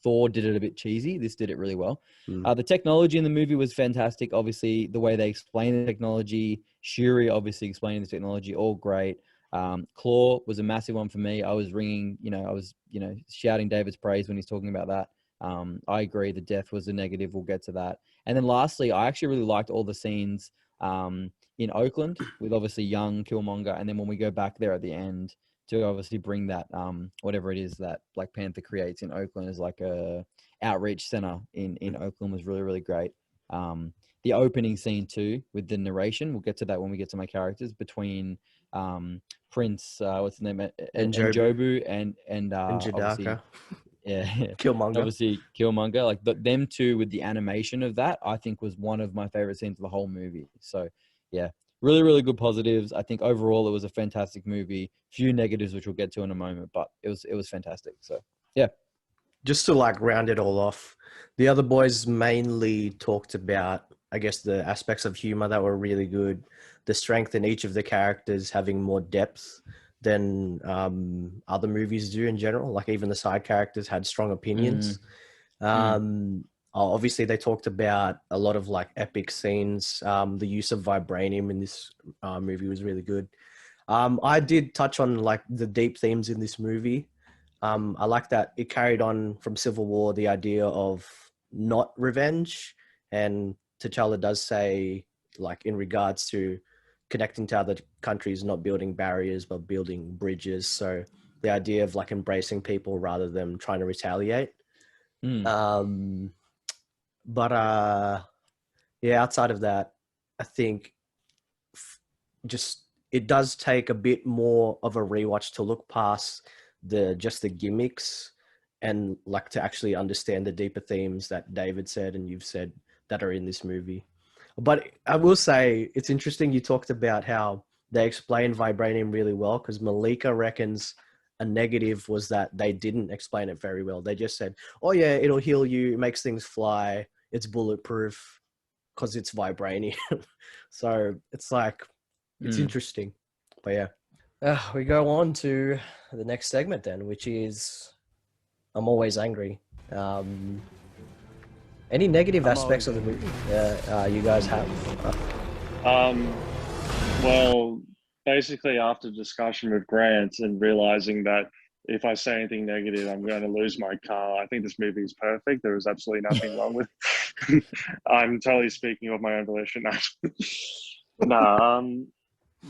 S7: Thor did it a bit cheesy. This did it really well. The technology in the movie was fantastic. Obviously, the way they explain the technology, Shuri obviously explaining the technology, all great. Claw was a massive one for me. I was shouting David's praise when he's talking about that. I agree. The death was a negative. We'll get to that. And then lastly, I actually really liked all the scenes in Oakland with obviously young Killmonger. And then when we go back there at the end to obviously bring that, whatever it is that Black Panther creates in Oakland as like a outreach center in Oakland was really, really great. The opening scene too, with the narration, we'll get to that when we get to my characters, between Prince, what's the name? Njobu and
S1: Njidaka.
S7: Yeah.
S1: Killmonger.
S7: Obviously Killmonger. Like them two with the animation of that, I think was one of my favorite scenes of the whole movie. So yeah, really, really good positives. I think overall it was a fantastic movie. Few negatives, which we'll get to in a moment, but it was fantastic. So yeah.
S1: just to like round it all off, the other boys mainly talked about, I guess, the aspects of humor that were really good, the strength in each of the characters having more depth than other movies do in general. Like even the side characters had strong opinions. Obviously, they talked about a lot of like epic scenes. The use of vibranium in this movie was really good. I did touch on like the deep themes in this movie. I like that it carried on from Civil War, the idea of not revenge. And T'Challa does say, like, in regards to connecting to other countries, not building barriers, but building bridges. So the idea of like embracing people rather than trying to retaliate. Yeah, outside of that, I think just it does take a bit more of a rewatch to look past the gimmicks and like to actually understand the deeper themes that David said and you've said that are in this movie. But I will say it's interesting you talked about how they explain vibranium really well, because Malika reckons a negative was that they didn't explain it very well. They just said, oh yeah, it'll heal you, it makes things fly, it's bulletproof because it's vibranium. So it's like, it's interesting. But yeah, we go on to the next segment then, which is I'm Always Angry. Any negative aspects of the movie you guys have?
S6: Well, basically after discussion with Grant and realizing that if I say anything negative, I'm going to lose my car, I think this movie is perfect. There is absolutely nothing wrong with it. I'm totally speaking of my own volition.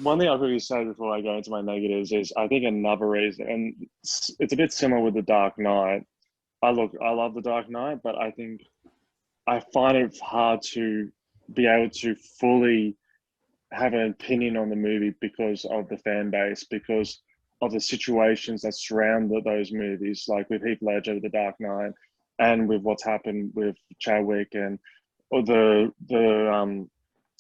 S6: One thing I'll quickly say before I go into my negatives is I think another reason, and it's a bit similar with The Dark Knight. I love The Dark Knight, but I think I find it hard to be able to fully have an opinion on the movie because of the fan base, because of the situations that surround those movies, like with Heath Ledger, The Dark Knight, and with what's happened with Chadwick and a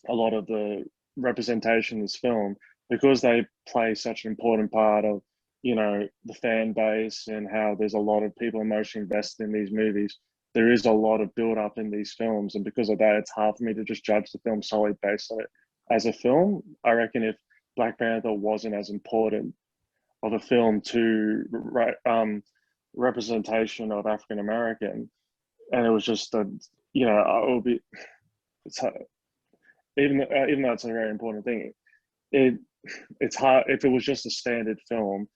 S6: lot of the representation in this film, because they play such an important part of, you know, the fan base and how there's a lot of people emotionally invested in these movies. There is a lot of build up in these films, and because of that, it's hard for me to just judge the film solely based on it as a film. I reckon if Black Panther wasn't as important of a film to representation of African American, and it was just a, you know, it would be, it's hard, even though it's a very important thing. It's hard if it was just a standard film.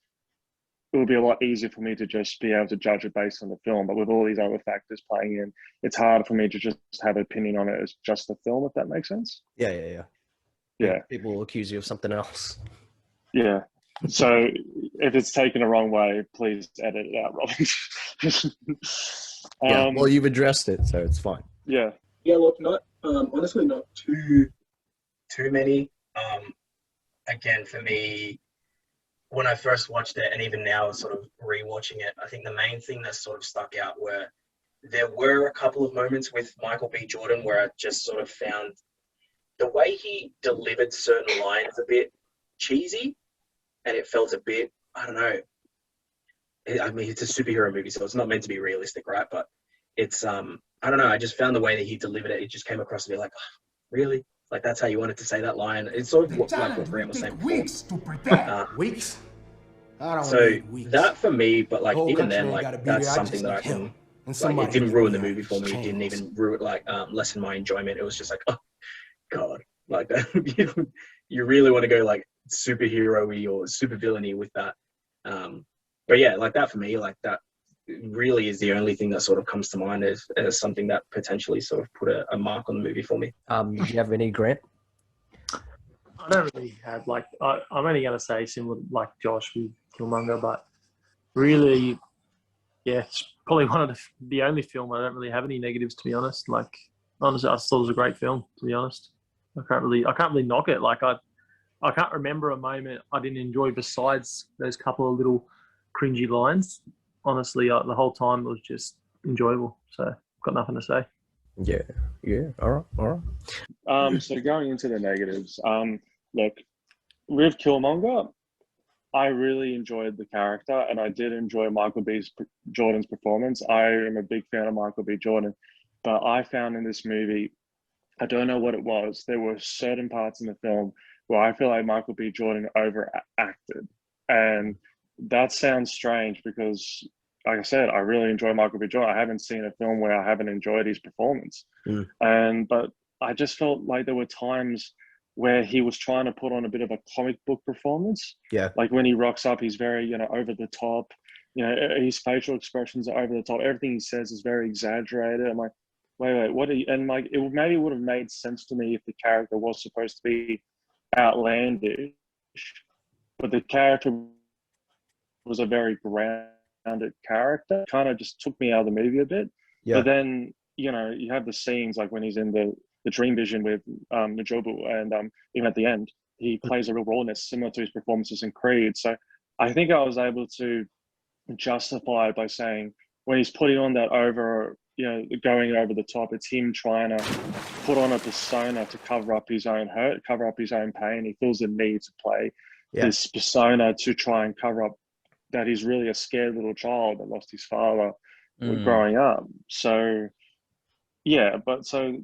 S6: It would be a lot easier for me to just be able to judge it based on the film. But with all these other factors playing in, it's hard for me to just have an opinion on it as just a film, if that makes sense.
S1: Yeah. People will accuse you of something else.
S6: Yeah. So if it's taken the wrong way, please edit it out, Robin.
S1: Well, you've addressed it, so it's fine.
S6: Yeah.
S4: Yeah, look, not honestly, not too many. Again, for me, when I first watched it, and even now, sort of rewatching it, I think the main thing that sort of stuck out were there were a couple of moments with Michael B. Jordan where I just sort of found the way he delivered certain lines a bit cheesy, and it felt a bit, I don't know. I mean, it's a superhero movie, so it's not meant to be realistic, right? But it's, I don't know. I just found the way that he delivered it. It just came across to me like, oh, really? Like, that's how you wanted to say that line? It's sort of like what Graham was saying before.
S2: Weeks to prepare. Weeks? I don't
S4: So
S2: need weeks.
S4: that for me, but like
S2: Whole
S4: even then,
S2: country ain't
S4: like
S2: gotta be
S4: that's
S2: there. I
S4: something
S2: just
S4: that I
S2: need
S4: can.
S2: him. And
S4: Like,
S2: somebody
S4: it didn't
S2: who's
S4: ruin the
S2: real
S4: movie for me. It didn't even ruin lessen my enjoyment. It was just like, oh god, like you really want to go like superhero-y or supervillainy with that. But yeah, like that for me, like that really is the only thing that sort of comes to mind as something that potentially sort of put a mark on the movie for me.
S1: Do you have any, Grant?
S5: I don't really have, like, I'm only going to say similar like Josh with Killmonger, but really, yeah, it's probably one of the only film I don't really have any negatives, to be honest. Like, honestly, I thought it was a great film, to be honest. I can't really knock it. Like, I can't remember a moment I didn't enjoy besides those couple of little cringy lines. Honestly, the whole time it was just enjoyable. So, I've got nothing to say.
S1: Yeah. All right.
S6: So going into the negatives, look, with Killmonger, I really enjoyed the character, and I did enjoy Jordan's performance. I am a big fan of Michael B. Jordan, but I found in this movie, I don't know what it was. There were certain parts in the film where I feel like Michael B. Jordan overacted, and that sounds strange because, like I said, I really enjoy Michael B. Jordan. I haven't seen a film where I haven't enjoyed his performance, but I just felt like there were times where he was trying to put on a bit of a comic book performance.
S1: Yeah.
S6: Like when he rocks up, he's very, over the top. His facial expressions are over the top. Everything he says is very exaggerated. I'm like, wait, what are you? And like, maybe would have made sense to me if the character was supposed to be outlandish, but the character was a very grounded character. Kind of just took me out of the movie a bit.
S1: Yeah.
S6: But then, you have the scenes like when he's in the dream vision with Najobu, and even at the end, he plays a real rawness similar to his performances in Creed. So I think I was able to justify it by saying when he's putting on that going over the top, it's him trying to put on a persona to cover up his own hurt, cover up his own pain. He feels the need to play this persona to try and cover up that he's really a scared little child that lost his father growing up. So yeah, but so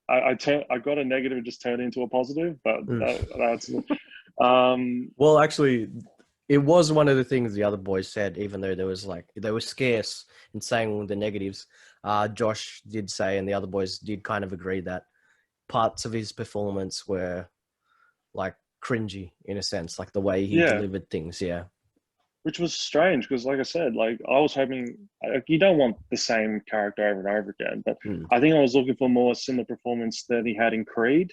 S6: I got a negative and just turned into a positive, but that's
S1: well, actually, it was one of the things the other boys said, even though they were scarce in saying the negatives. Josh did say, and the other boys did kind of agree that parts of his performance were like cringy in a sense, like the way he delivered things. Yeah.
S6: Which was strange because, like I said, like I was hoping you don't want the same character over and over again, but I think I was looking for more similar performance than he had in Creed,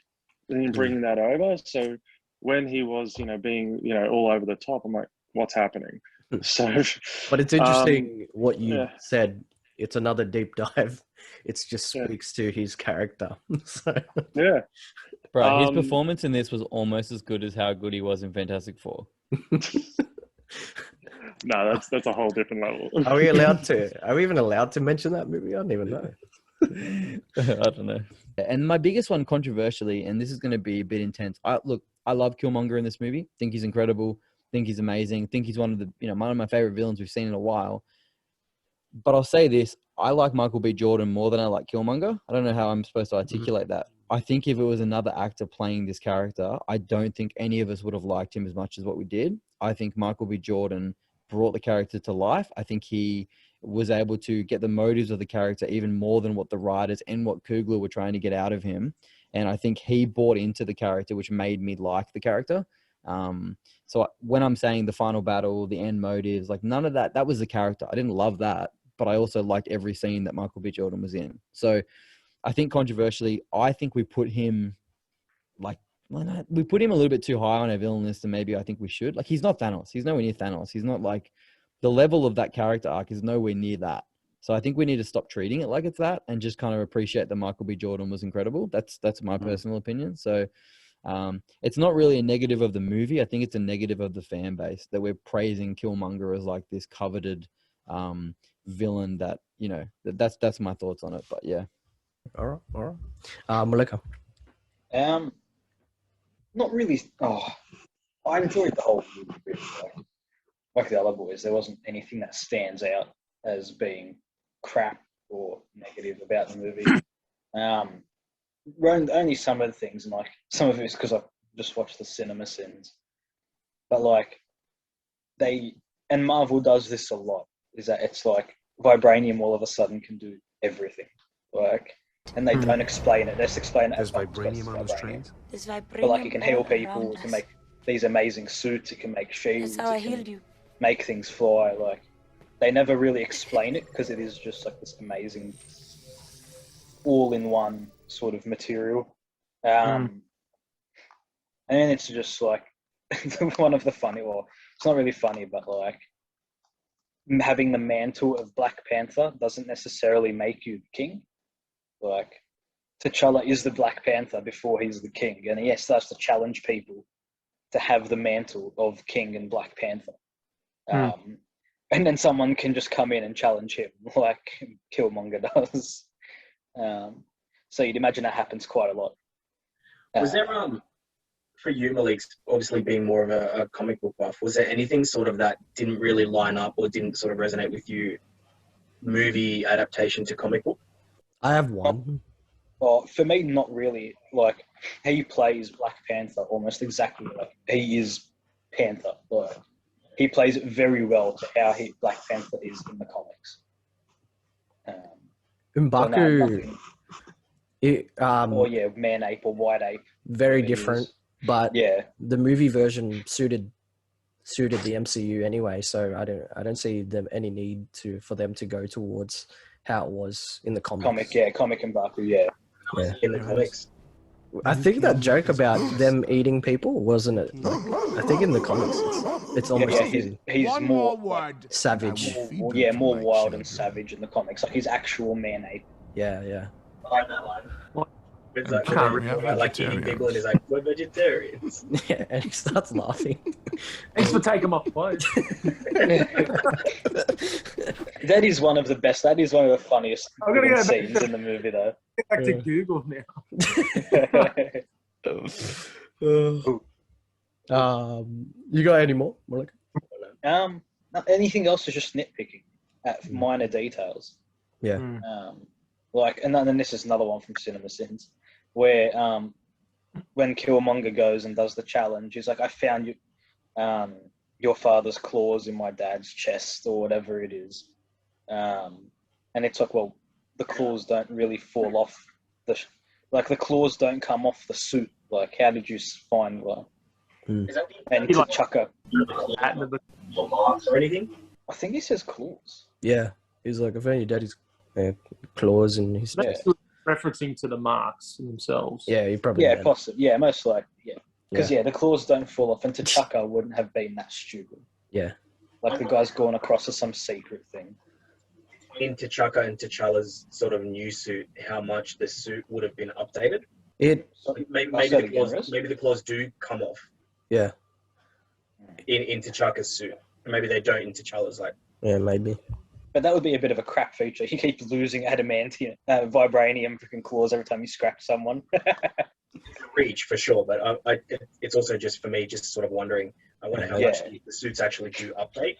S6: and bringing that over. So when he was, being, all over the top, I'm like, what's happening? So,
S1: but it's interesting what you said. It's another deep dive. It just speaks to his character. So.
S6: Yeah,
S7: bro, his performance in this was almost as good as how good he was in Fantastic Four.
S6: No, that's a whole different level.
S1: Are we allowed to? Are we even allowed to mention that movie? I don't even know.
S7: I don't know. And my biggest one, controversially, and this is going to be a bit intense. I love Killmonger in this movie. Think he's incredible. Think he's amazing. Think he's one of the one of my favorite villains we've seen in a while. But I'll say this: I like Michael B. Jordan more than I like Killmonger. I don't know how I'm supposed to articulate that. I think if it was another actor playing this character, I don't think any of us would have liked him as much as what we did. I think Michael B. Jordan brought the character to life. I think he was able to get the motives of the character even more than what the writers and what Coogler were trying to get out of him. And I think he bought into the character, which made me like the character. So when I'm saying the final battle, the end motives, like none of that was the character. I didn't love that, but I also liked every scene that Michael B. Jordan was in. So I think controversially, I think we put him a little bit too high on our villain list than maybe I think we should. Like, he's not Thanos. He's nowhere near Thanos. He's not like the level of that character arc is nowhere near that. So I think we need to stop treating it like it's that and just kind of appreciate that Michael B. Jordan was incredible. That's my personal opinion. So it's not really a negative of the movie. I think it's a negative of the fan base that we're praising Killmonger as like this coveted villain that, that's my thoughts on it. But yeah.
S1: All right. Malika.
S3: Not really. I enjoyed the whole movie. Like the other boys, there wasn't anything that stands out as being crap or negative about the movie. Only some of the things, and like some of it is because I just watched the cinema scenes. But like and Marvel does this a lot, is that it's like Vibranium all of a sudden can do everything. And they don't explain it. They just explain it as vibranium on the train. But like, it can heal people. It can make these amazing suits. It can make shields.
S8: That's how I healed you.
S3: Make things fly. Like, they never really explain it because it is just like this amazing, all-in-one sort of material. And it's just like one of the funny. Well, it's not really funny, but like having the mantle of Black Panther doesn't necessarily make you the king. Like, T'Challa is the Black Panther before he's the king, and he starts to challenge people to have the mantle of King and Black Panther. And then someone can just come in and challenge him, like Killmonger does. So you'd imagine that happens quite a lot.
S4: Was there for you, Malik, obviously being more of a comic book buff, was there anything sort of that didn't really line up or didn't sort of resonate with you, movie adaptation to comic book?
S1: I have one.
S3: Well, for me, not really. Like, he plays Black Panther almost exactly like he is Panther. Like, he plays it very well to how Black Panther is in the comics.
S1: M'Baku,
S3: or Man Ape or White Ape.
S1: very different, but
S3: yeah,
S1: the movie version suited the MCU anyway. So I don't see them any need for them to go towards how it was in the comics.
S3: Comic M'Baku, yeah.
S4: In the comics.
S1: I think that joke about them eating people, wasn't it? Like, I think in the comics it's almost a thing.
S3: He's more
S1: savage.
S3: More wild and savage in the comics. Like his actual man ape.
S1: Yeah.
S4: I like that line. It's like eating people and he's like, we're vegetarians.
S1: Yeah, and he starts laughing.
S5: Thanks for taking my place.
S3: That is one of the best. That is one of the funniest scenes in the movie, though.
S5: Back to Google now.
S1: You got any more?
S3: Anything else is just nitpicking at minor details.
S1: Yeah.
S3: And then this is another one from Cinema Sins, where when Killmonger goes and does the challenge, he's like, I found your father's claws in my dad's chest or whatever it is. And it's like, well, the claws don't really fall off the claws don't come off the suit. Like, how did you find one?
S4: Is that
S3: and T'Chaka
S4: or anything?
S3: I think he says claws.
S1: Yeah, he's like, I found your daddy's claws in his chest.
S5: Referencing to the marks themselves.
S1: Yeah, you probably
S3: possibly. Yeah, most likely. Yeah, because the claws don't fall off, and T'Chaka wouldn't have been that stupid.
S1: Yeah,
S3: like the guy's going across to some secret thing.
S4: In T'Chaka and T'Challa's sort of new suit, how much the suit would have been updated? Maybe the claws do come off.
S1: Yeah.
S4: In T'Chaka's suit, maybe they don't in T'Challa's.
S1: Yeah, maybe.
S3: But that would be a bit of a crap feature. He keeps losing adamantium, vibranium freaking claws every time you scratch someone.
S4: Reach for sure, but it's also just for me, just sort of wondering. I wonder how much the suits actually do update.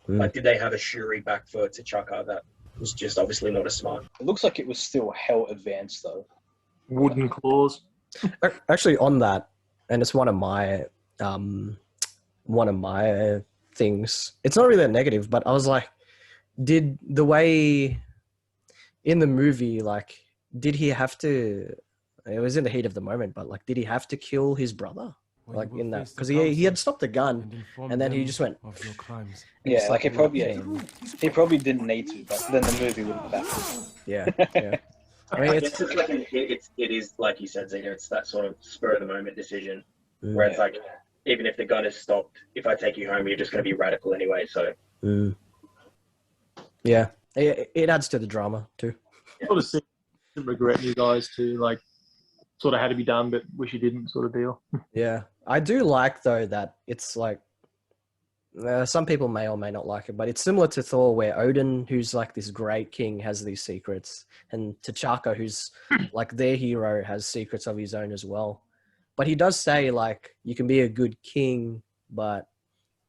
S4: Like, did they have a Shuri back for T'Chaka that was just obviously not as smart?
S3: It looks like it was still hell advanced though.
S5: Wooden claws.
S1: Actually, on that, and it's one of my things. It's not really a negative, but I was like, did the way in the movie, like, did he have to? It was in the heat of the moment, but like, did he have to kill his brother? Like in that, because he had stopped the gun, and then he just went.
S3: Yeah, like he probably didn't need to, but then the movie wouldn't have.
S1: Yeah. I mean,
S4: it is like you said, Zeta. It's that sort of spur of the moment decision where it's like, even if the gun is stopped, if I take you home, you're just going to be radical anyway. So.
S1: Yeah, it adds to the drama too.
S5: Sort of regret you guys too, like, sort of had to be done, but wish you didn't, sort of deal.
S1: Yeah, I do like though that it's like some people may or may not like it, but it's similar to Thor, where Odin, who's like this great king, has these secrets, and T'Chaka, who's like their hero, has secrets of his own as well. But he does say, like, you can be a good king, but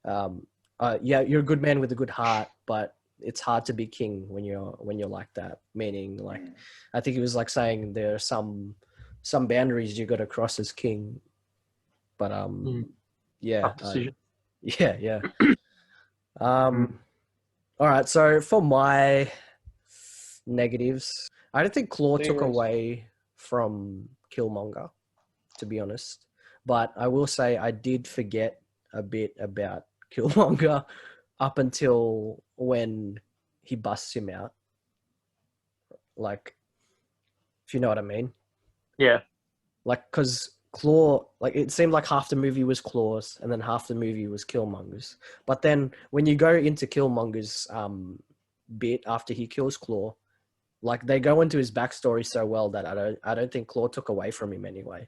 S1: you're a good man with a good heart, but it's hard to be king when you're like that. Meaning, like, I think he was like saying there are some boundaries you got to cross as king. But yeah. All right, so for my negatives, I don't think Claw took away from Killmonger, to be honest. But I will say I did forget a bit about Killmonger up until when he busts him out. Like, if you know what I mean.
S5: Yeah.
S1: Like, because Claw, like, it seemed like half the movie was Claw's and then half the movie was Killmonger's. But then when you go into Killmonger's bit after he kills Claw, like, they go into his backstory so well that I don't think Claw took away from him anyway.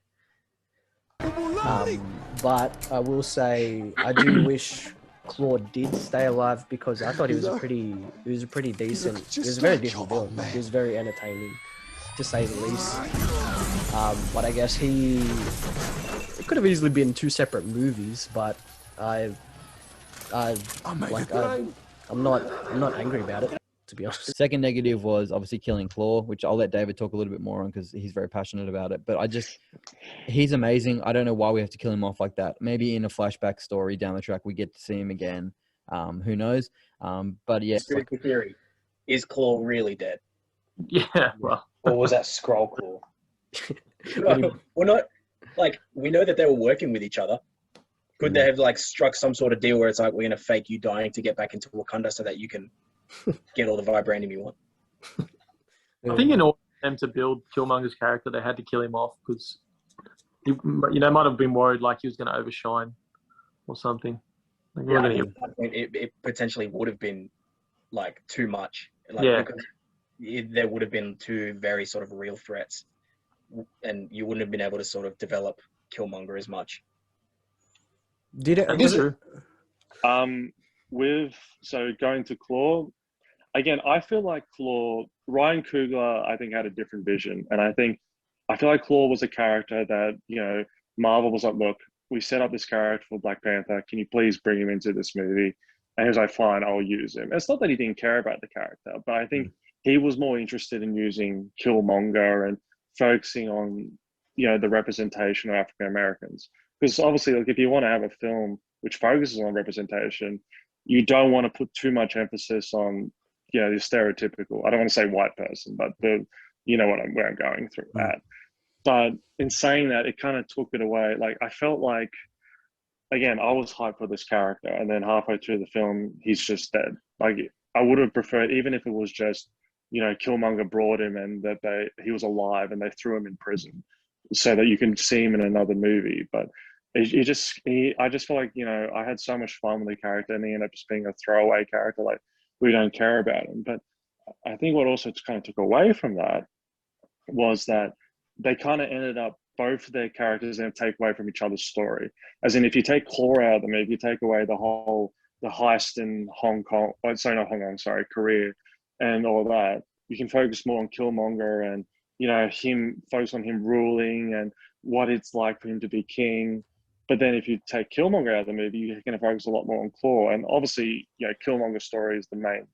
S1: But I will say I do wish Claw did stay alive, because I thought he was a pretty decent. He was a very decent villain. He was very entertaining, to say the least. But I guess it could have easily been two separate movies, but I'm not angry about it, to be honest.
S7: Second negative was obviously killing Claw, which I'll let David talk a little bit more on because he's very passionate about it. But he's amazing. I don't know why we have to kill him off like that. Maybe in a flashback story down the track, we get to see him again. Who knows? But yeah.
S4: Conspiracy theory. Is Claw really dead?
S5: Yeah, well.
S3: Or was that Scroll Claw?
S4: We're not, like, we know that they were working with each other. Could they have, like, struck some sort of deal where it's like, we're going to fake you dying to get back into Wakanda so that you can get all the vibranium you want?
S5: I think in order for them to build Killmonger's character, they had to kill him off because, might have been worried like he was going to overshine or something. Like,
S4: Yeah, I think at that point, it potentially would have been, like, too much. Like, because there would have been two very sort of real threats, and you wouldn't have been able to sort of develop Killmonger as much.
S1: Did it?
S6: So going to Claw, again, I feel like Ryan Coogler, I think, had a different vision, and I feel like Claw was a character that Marvel was like, look, we set up this character for Black Panther. Can you please bring him into this movie? And he was like, fine, I'll use him. It's not that he didn't care about the character, but I think he was more interested in using Killmonger and focusing on, the representation of African Americans. Because obviously, like, if you want to have a film which focuses on representation, you don't want to put too much emphasis on, the stereotypical, I don't want to say white person, but where I'm going through that. But in saying that, it kind of took it away. Like, I felt like, again, I was hyped for this character, and then halfway through the film, he's just dead. Like, I would have preferred, even if it was just, Killmonger brought him and that he was alive and they threw him in prison so that you can see him in another movie. But I just feel like, I had so much fun with the character, and he ended up just being a throwaway character. Like, we don't care about him. But I think what also kind of took away from that was that they kind of ended up, both of their characters and take away from each other's story. As in, if you take Claw out of the movie, you take away the heist in Korea and all that, you can focus more on Killmonger and, focus on him ruling and what it's like for him to be king. But then if you take Killmonger out of the movie, you're going to focus a lot more on Claw. And obviously, Killmonger's story is the main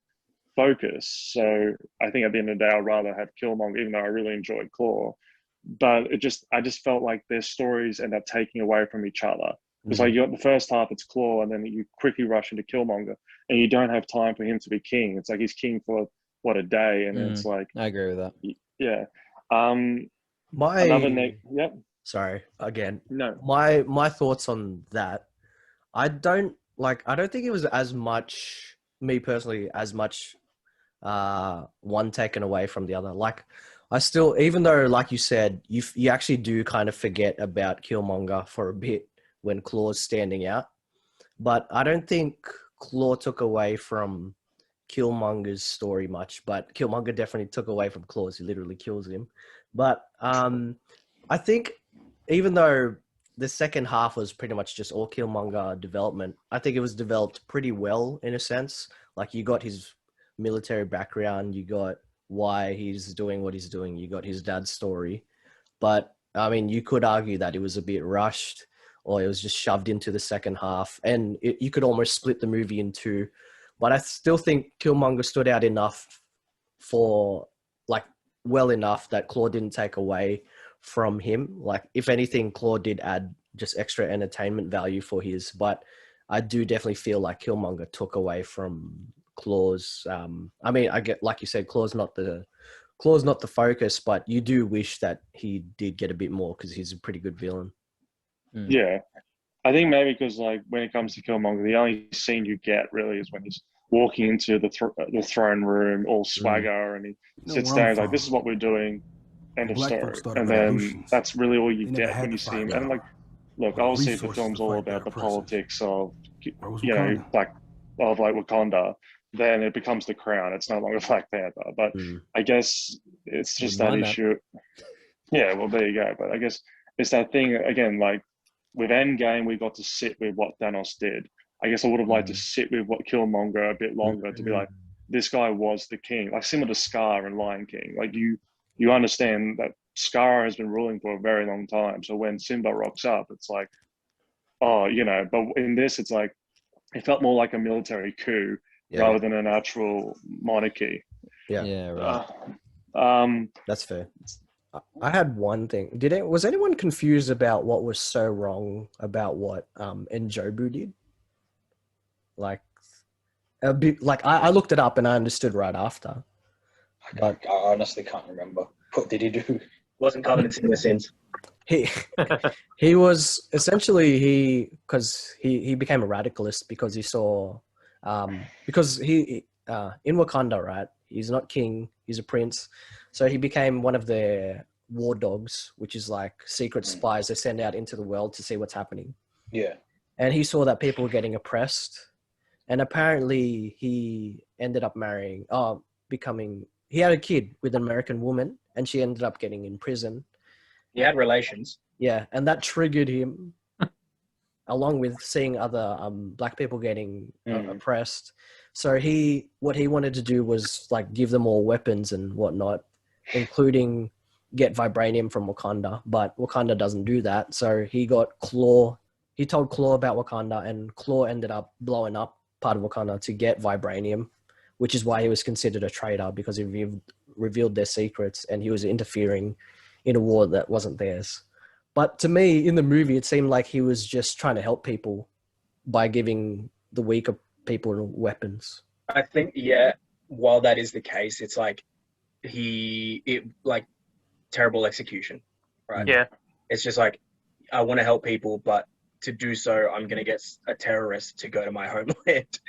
S6: focus. So I think at the end of the day, I'd rather have Killmonger, even though I really enjoyed Claw. But I just felt like their stories end up taking away from each other. It's like, you got the first half, it's Claw, and then you quickly rush into Killmonger, and you don't have time for him to be king. It's like he's king for a day, and it's like,
S7: I agree with that.
S6: Yeah.
S1: Sorry, again.
S6: No.
S1: My thoughts on that. I don't think it was as much, me personally, as much one taken away from the other. Like, I still, even though, like you said, you actually do kind of forget about Killmonger for a bit when Claw's standing out. But I don't think Claw took away from Killmonger's story much, but Killmonger definitely took away from Claw's. He literally kills him. But I think even though the second half was pretty much just all Killmonger development, I think it was developed pretty well in a sense. Like, you got his military background, you got why he's doing what he's doing, you got his dad's story. But I mean, you could argue that it was a bit rushed, or it was just shoved into the second half, and you could almost split the movie in two. But I still think Killmonger stood out enough well enough that Claw didn't take away from him. Like, if anything, Claw did add just extra entertainment value for his, but I do definitely feel like Killmonger took away from Claw's. I mean, I get, like you said, Claw's not the focus, but you do wish that he did get a bit more because he's a pretty good villain.
S6: Yeah, I think maybe because, like, when it comes to Killmonger, the only scene you get really is when he's walking into the throne room, all swagger, and he sits there and like, "This is what we're doing," end of story. And then that's really all you get when you see him. And like, look, obviously, if the film's all about the politics of Wakanda, then it becomes The Crown. It's no longer Black Panther. But I guess it's just that issue. Yeah, well, there you go. But I guess it's that thing again, like, with Endgame, we got to sit with what Thanos did. I guess I would have liked to sit with what Killmonger a bit longer to be like, this guy was the king. Like, similar to Scar and Lion King. Like, you you understand that Skara has been ruling for a very long time. So when Simba rocks up, it's like, oh, you know, but in this, it's like, it felt more like a military coup rather than an actual monarchy.
S7: Yeah, right.
S1: That's fair. I had one thing. Was anyone confused about what was so wrong about what Njobu did? Like a bit, like I looked it up and I understood right after.
S3: I honestly can't remember. What did he do?
S4: Wasn't covenant in the sins.
S1: He was essentially because he became a radicalist because he saw because he in Wakanda, right? He's not king, he's a prince. So he became one of their war dogs, which is like secret spies they send out into the world to see what's happening.
S3: Yeah.
S1: And he saw that people were getting oppressed. And apparently he ended up he had a kid with an American woman and she ended up getting in prison.
S4: He had relations.
S1: Yeah, and that triggered him, along with seeing other black people getting oppressed. So what he wanted to do was like give them all weapons and whatnot, including get vibranium from Wakanda. But Wakanda doesn't do that. So he got Claw. He told Claw about Wakanda, and Claw ended up blowing up part of Wakanda to get vibranium, which is why he was considered a traitor, because he revealed their secrets and he was interfering in a war that wasn't theirs. But to me, in the movie, it seemed like he was just trying to help people by giving the weaker people weapons.
S4: I think, yeah, while that is the case, it's like terrible execution, right?
S5: Yeah.
S4: It's just like, I want to help people, but to do so, I'm going to get a terrorist to go to my homeland,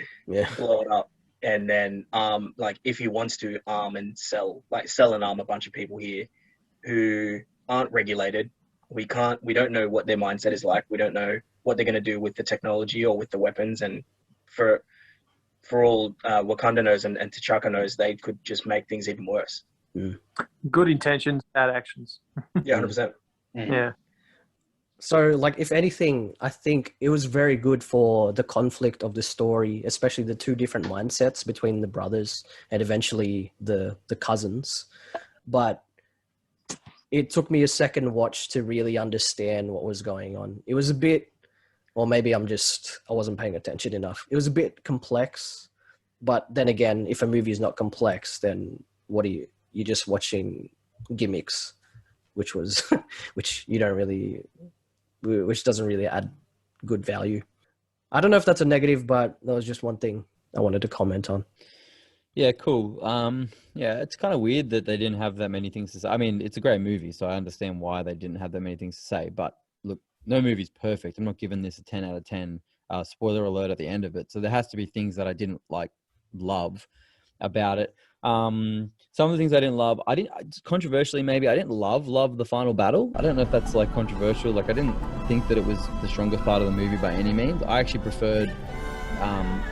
S4: blow it up. And then, like, if he wants to arm and sell and arm a bunch of people here who aren't regulated, we don't know what their mindset is like. We don't know what they're going to do with the technology or with the weapons. And for all Wakanda knows and T'Chaka knows, they could just make things even worse.
S5: Good intentions, bad actions.
S4: Yeah, 100%.
S5: Yeah.
S1: So, like, if anything, I think it was very good for the conflict of the story, especially the two different mindsets between the brothers and eventually the cousins. But it took me a second watch to really understand what was going on. It was a bit, or maybe I wasn't paying attention enough. It was a bit complex, but then again, if a movie is not complex, then what are you? You're just watching gimmicks, which doesn't really add good value. I don't know if that's a negative, but that was just one thing I wanted to comment on.
S7: Yeah, cool. Yeah, it's kind of weird that they didn't have that many things to say. I mean, it's a great movie, so I understand why they didn't have that many things to say. But look, no movie's perfect. I'm not giving this a 10 out of 10. Spoiler alert at the end of it. So there has to be things that I didn't love about it. Some of the things I didn't love, controversially maybe, I didn't love the final battle. I don't know if that's like controversial. Like, I didn't think that it was the strongest part of the movie by any means. I actually preferred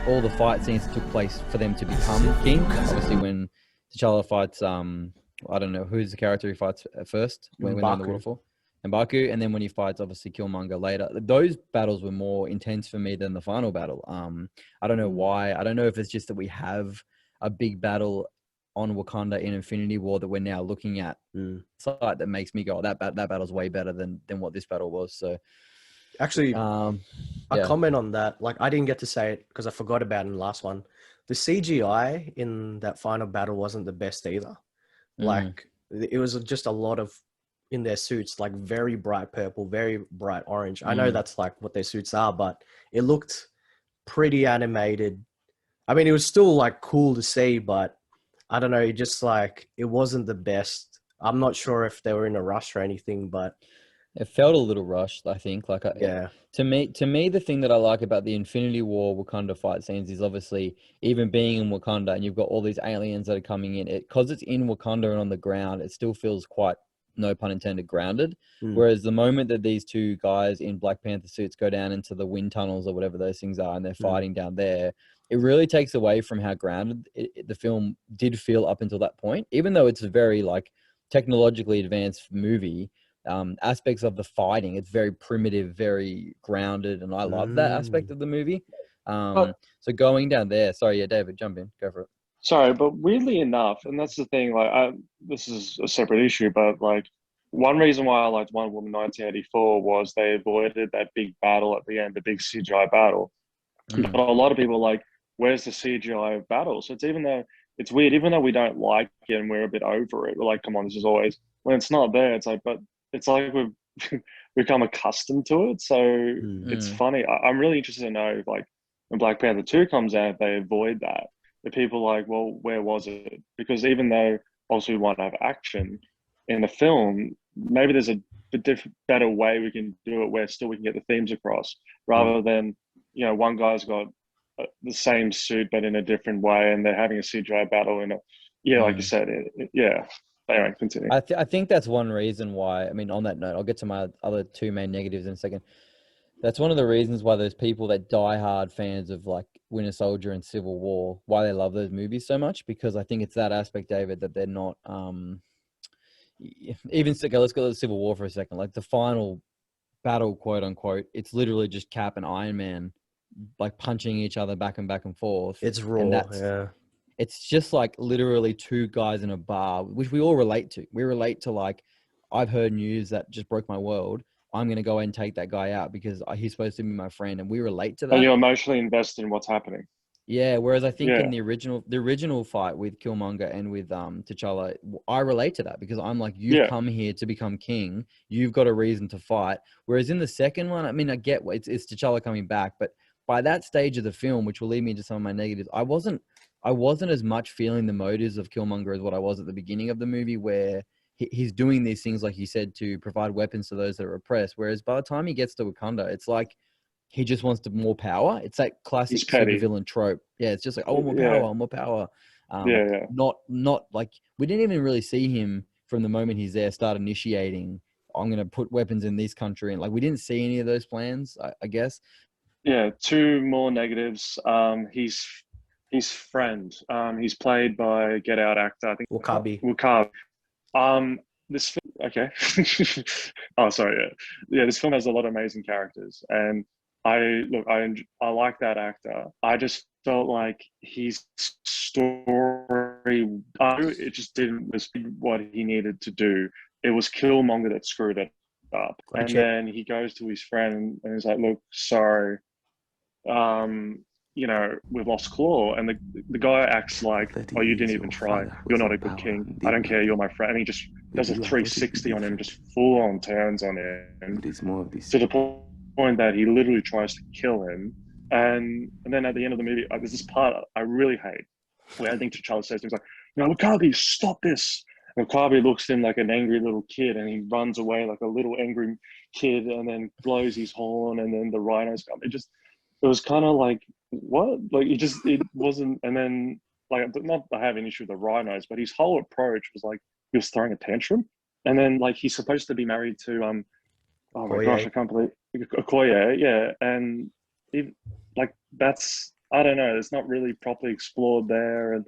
S7: all the fight scenes that took place for them to become king. Obviously, when T'Challa fights, I don't know who's the character he fights at first when they're in the waterfall, M'Baku, and then when he fights obviously Killmonger later. Those battles were more intense for me than the final battle. I don't know why. I don't know if it's just that we have a big battle on Wakanda in Infinity War that we're now looking at. Site that makes me go, that battle's way better than what this battle was. So.
S1: Actually, a comment on that. Like, I didn't get to say it because I forgot about it in the last one. The CGI in that final battle wasn't the best either. Like, it was just a lot of, in their suits, like very bright purple, very bright orange. I know that's like what their suits are, but it looked pretty animated. I mean, it was still like cool to see, but I don't know, it just like, it wasn't the best. I'm not sure if they were in a rush or anything, but
S7: it felt a little rushed, I think. To me, the thing that I like about the Infinity War Wakanda fight scenes is obviously even being in Wakanda and you've got all these aliens that are coming in. Because it's in Wakanda and on the ground, it still feels quite, no pun intended, grounded. Whereas the moment that these two guys in Black Panther suits go down into the wind tunnels or whatever those things are and they're fighting down there, it really takes away from how grounded the film did feel up until that point. Even though it's a very like technologically advanced movie, aspects of the fighting, it's very primitive, very grounded, and I love that aspect of the movie. So going down there, sorry, David, jump in, go for it.
S6: Sorry, but weirdly enough, and that's the thing, like, this is a separate issue, but like, one reason why I liked Wonder Woman 1984 was they avoided that big battle at the end, the big CGI battle. But a lot of people are like, where's the CGI battle? So it's weird, even though we don't like it and we're a bit over it, we're like, come on, this is always, when it's not there, it's like, but it's like we've become accustomed to it. So it's funny. I'm really interested to know, like, when Black Panther 2 comes out, they avoid that. The people are like, well, where was it? Because even though also we want to have action in the film, maybe there's a better way we can do it where still we can get the themes across, rather than, you know, one guy's got the same suit but in a different way, and they're having a CGI battle in it. Like you said, yeah. Anyway, continue.
S7: I think that's one reason why. I mean, on that note, I'll get to my other two main negatives in a second. That's one of the reasons why those people that die hard fans of like Winter Soldier and Civil War, why they love those movies so much, because I think it's that aspect, David, that they're not even okay, let's go to Civil War for a second. Like the final battle, quote unquote, it's literally just Cap and Iron Man like punching each other back and forth.
S1: It's raw,
S7: It's just like literally two guys in a bar, which we all relate to. We relate to, like, I've heard news that just broke my world. I'm going to go and take that guy out because he's supposed to be my friend. And we relate to that.
S6: And you're emotionally invested in what's happening.
S7: Yeah. Whereas I think in the original fight with Killmonger and with T'Challa, I relate to that because I'm like, you've come here to become king. You've got a reason to fight. Whereas in the second one, I mean, I get it's T'Challa coming back, but by that stage of the film, which will lead me into some of my negatives, I wasn't as much feeling the motives of Killmonger as what I was at the beginning of the movie, where he's doing these things, like you said, to provide weapons to those that are oppressed. Whereas by the time he gets to Wakanda, it's like he just wants more power. It's that classic supervillain trope. Yeah, it's just like, oh, more power, more power. Not like, we didn't even really see him from the moment he's there start initiating, I'm going to put weapons in this country. And like, we didn't see any of those plans, I guess.
S6: Yeah, two more negatives. His friend. He's played by Get Out actor, I think. Wakabi. This film, okay. Oh, sorry. Yeah. This film has a lot of amazing characters, and I like that actor. I just felt like his story, it just didn't was what he needed to do. It was Killmonger that screwed it up, and then he goes to his friend and he's like, "Look, sorry. You know, we've lost Claw," and the guy acts like, "Oh, you didn't even try. You're not a good king. I don't care. You're my friend." And he just does a 360 on him, just full on turns on him, to the point that he literally tries to kill him. And then at the end of the movie, there's this part I really hate, where I think T'Challa says things like, "No, Wakabi, stop this." And Wakabi looks at him like an angry little kid, and he runs away like a little angry kid, and then blows his horn, and then the rhinos come. It was kind of like, what? Like, it wasn't. And then, like, not I have an issue with the rhinos, but his whole approach was like he was throwing a tantrum. And then, like, he's supposed to be married to oh my gosh, I can't believe Okoye, yeah. And I don't know, it's not really properly explored there. And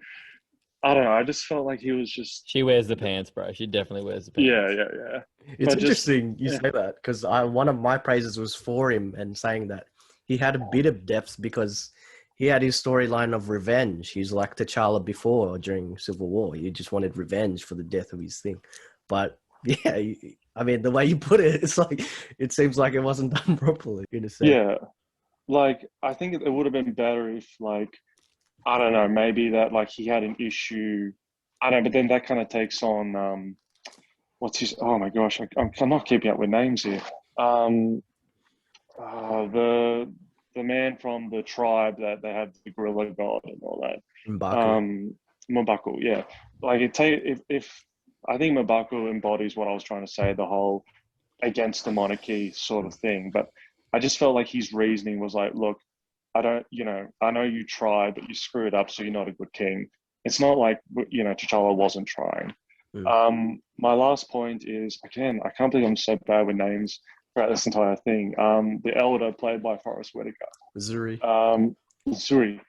S6: I don't know, I just felt like he was just.
S7: She wears the pants, bro. She definitely wears the pants.
S6: Yeah.
S1: It's interesting you say that, because one of my praises was for him and saying that he had a bit of depth because he had his storyline of revenge. He's like T'Challa before during Civil War. He just wanted revenge for the death of his thing. But yeah, I mean, the way you put it, it's like, it seems like it wasn't done properly in a sense.
S6: Yeah. Like, I think it would have been better if, like, I don't know, maybe that, like, he had an issue. I don't know, but then that kind of takes on, what's his, oh my gosh, I'm not keeping up with names here. The man from the tribe that they have the gorilla god and all that. M'Baku, yeah. Like, if I think M'Baku embodies what I was trying to say, the whole against the monarchy sort of thing. But I just felt like his reasoning was like, look, I know you tried, but you screwed up, so you're not a good king. It's not like, T'Challa wasn't trying. My last point is, again, I can't believe I'm so bad with names throughout this entire thing. The elder played by Forrest Whitaker. Shuri.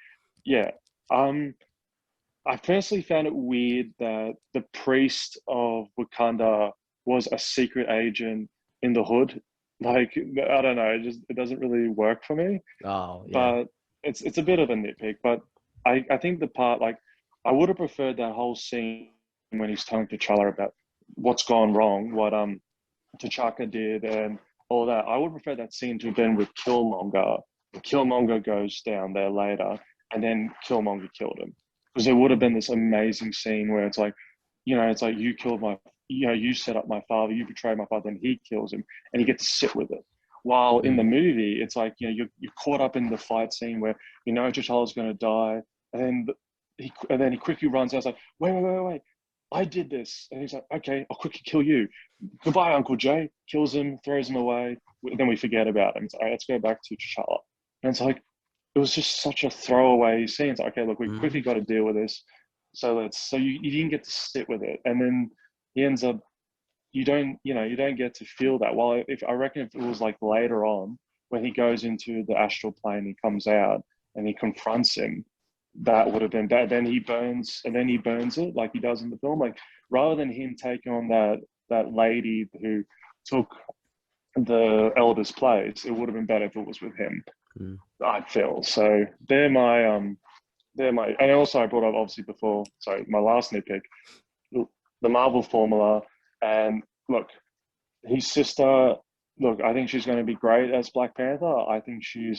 S6: Yeah. I personally found it weird that the priest of Wakanda was a secret agent in the hood. Like, I don't know, it doesn't really work for me.
S1: Oh, yeah.
S6: But it's a bit of a nitpick. But I think the part, like, I would have preferred that whole scene when he's telling T'Challa about what's gone wrong, what T'Chaka did, and all that. I would prefer that scene to have been with Killmonger. Killmonger goes down there later, and then Killmonger killed him, because there would have been this amazing scene where it's like, it's like you killed my, you set up my father, you betrayed my father, and he kills him, and you get to sit with it. While in the movie, it's like, you're caught up in the fight scene where T'Challa's going to die, and then he quickly runs out. It's like, wait, I did this, and he's like, okay, I'll quickly kill you. Goodbye, Uncle Jay. Kills him, throws him away. Then we forget about him. It's like, all right, let's go back to T'Challa. And it's like, it was just such a throwaway scene. It's like, okay, look, we quickly got to deal with this. So you didn't get to sit with it, and then he ends up. You don't get to feel that. Well, if it was like later on when he goes into the astral plane, he comes out and he confronts him, that would have been bad. Then he burns it like he does in the film. Like, rather than him taking on that lady who took the elder's place, it would have been better if it was with him. I feel so. They're my and also I brought up obviously before. Sorry, my last nitpick, the Marvel formula. And look, his sister. Look, I think she's going to be great as Black Panther. I think she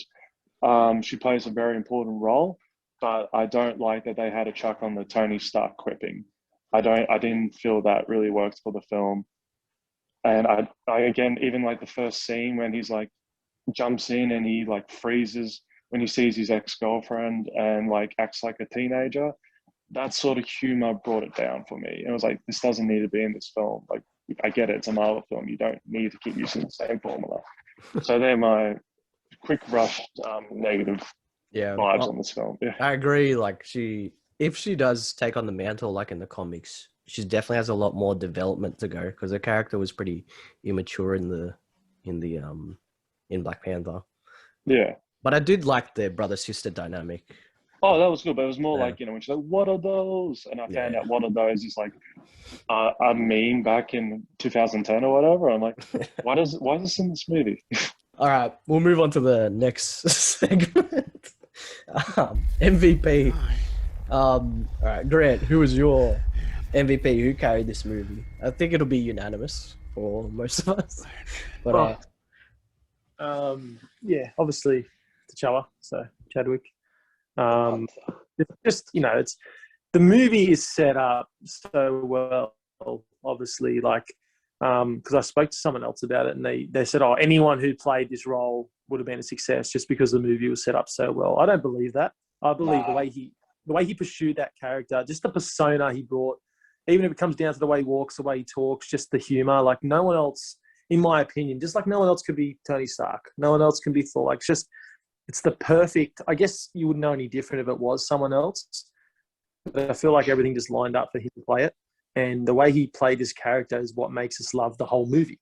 S6: plays a very important role. But I don't like that they had a chuck on the Tony Stark quipping. I didn't feel that really worked for the film. And I again, even like the first scene when he's like jumps in and he like freezes when he sees his ex-girlfriend and like acts like a teenager, that sort of humor brought it down for me. And it was like, this doesn't need to be in this film. Like, I get it, it's a Marvel film. You don't need to keep using the same formula. So they're my quick rush negative vibes on this film. Yeah.
S1: I agree. Like, if she does take on the mantle, like in the comics, she definitely has a lot more development to go, because her character was pretty immature in Black Panther.
S6: Yeah.
S1: But I did like the brother-sister dynamic.
S6: Oh, that was good, but it was more like, when she's like, what are those? And I found out what are those is like a meme back in 2010 or whatever. I'm like, why is this in this movie?
S1: All right, we'll move on to the next segment. MVP. All right, Grant, who was your MVP? Who carried this movie? I think it'll be unanimous for most of us. But
S5: yeah, obviously T'Challa, so Chadwick. It's just, it's the movie is set up so well, obviously, like, because I spoke to someone else about it, and they said, oh, anyone who played this role would have been a success just because the movie was set up so well. I don't believe that. I believe the way he pursued that character, just the persona he brought, even if it comes down to the way he walks, the way he talks, just the humor, like no one else, in my opinion, just like no one else could be Tony Stark. No one else can be Thor. Like, it's the perfect, I guess you wouldn't know any different if it was someone else, but I feel like everything just lined up for him to play it. And the way he played this character is what makes us love the whole movie.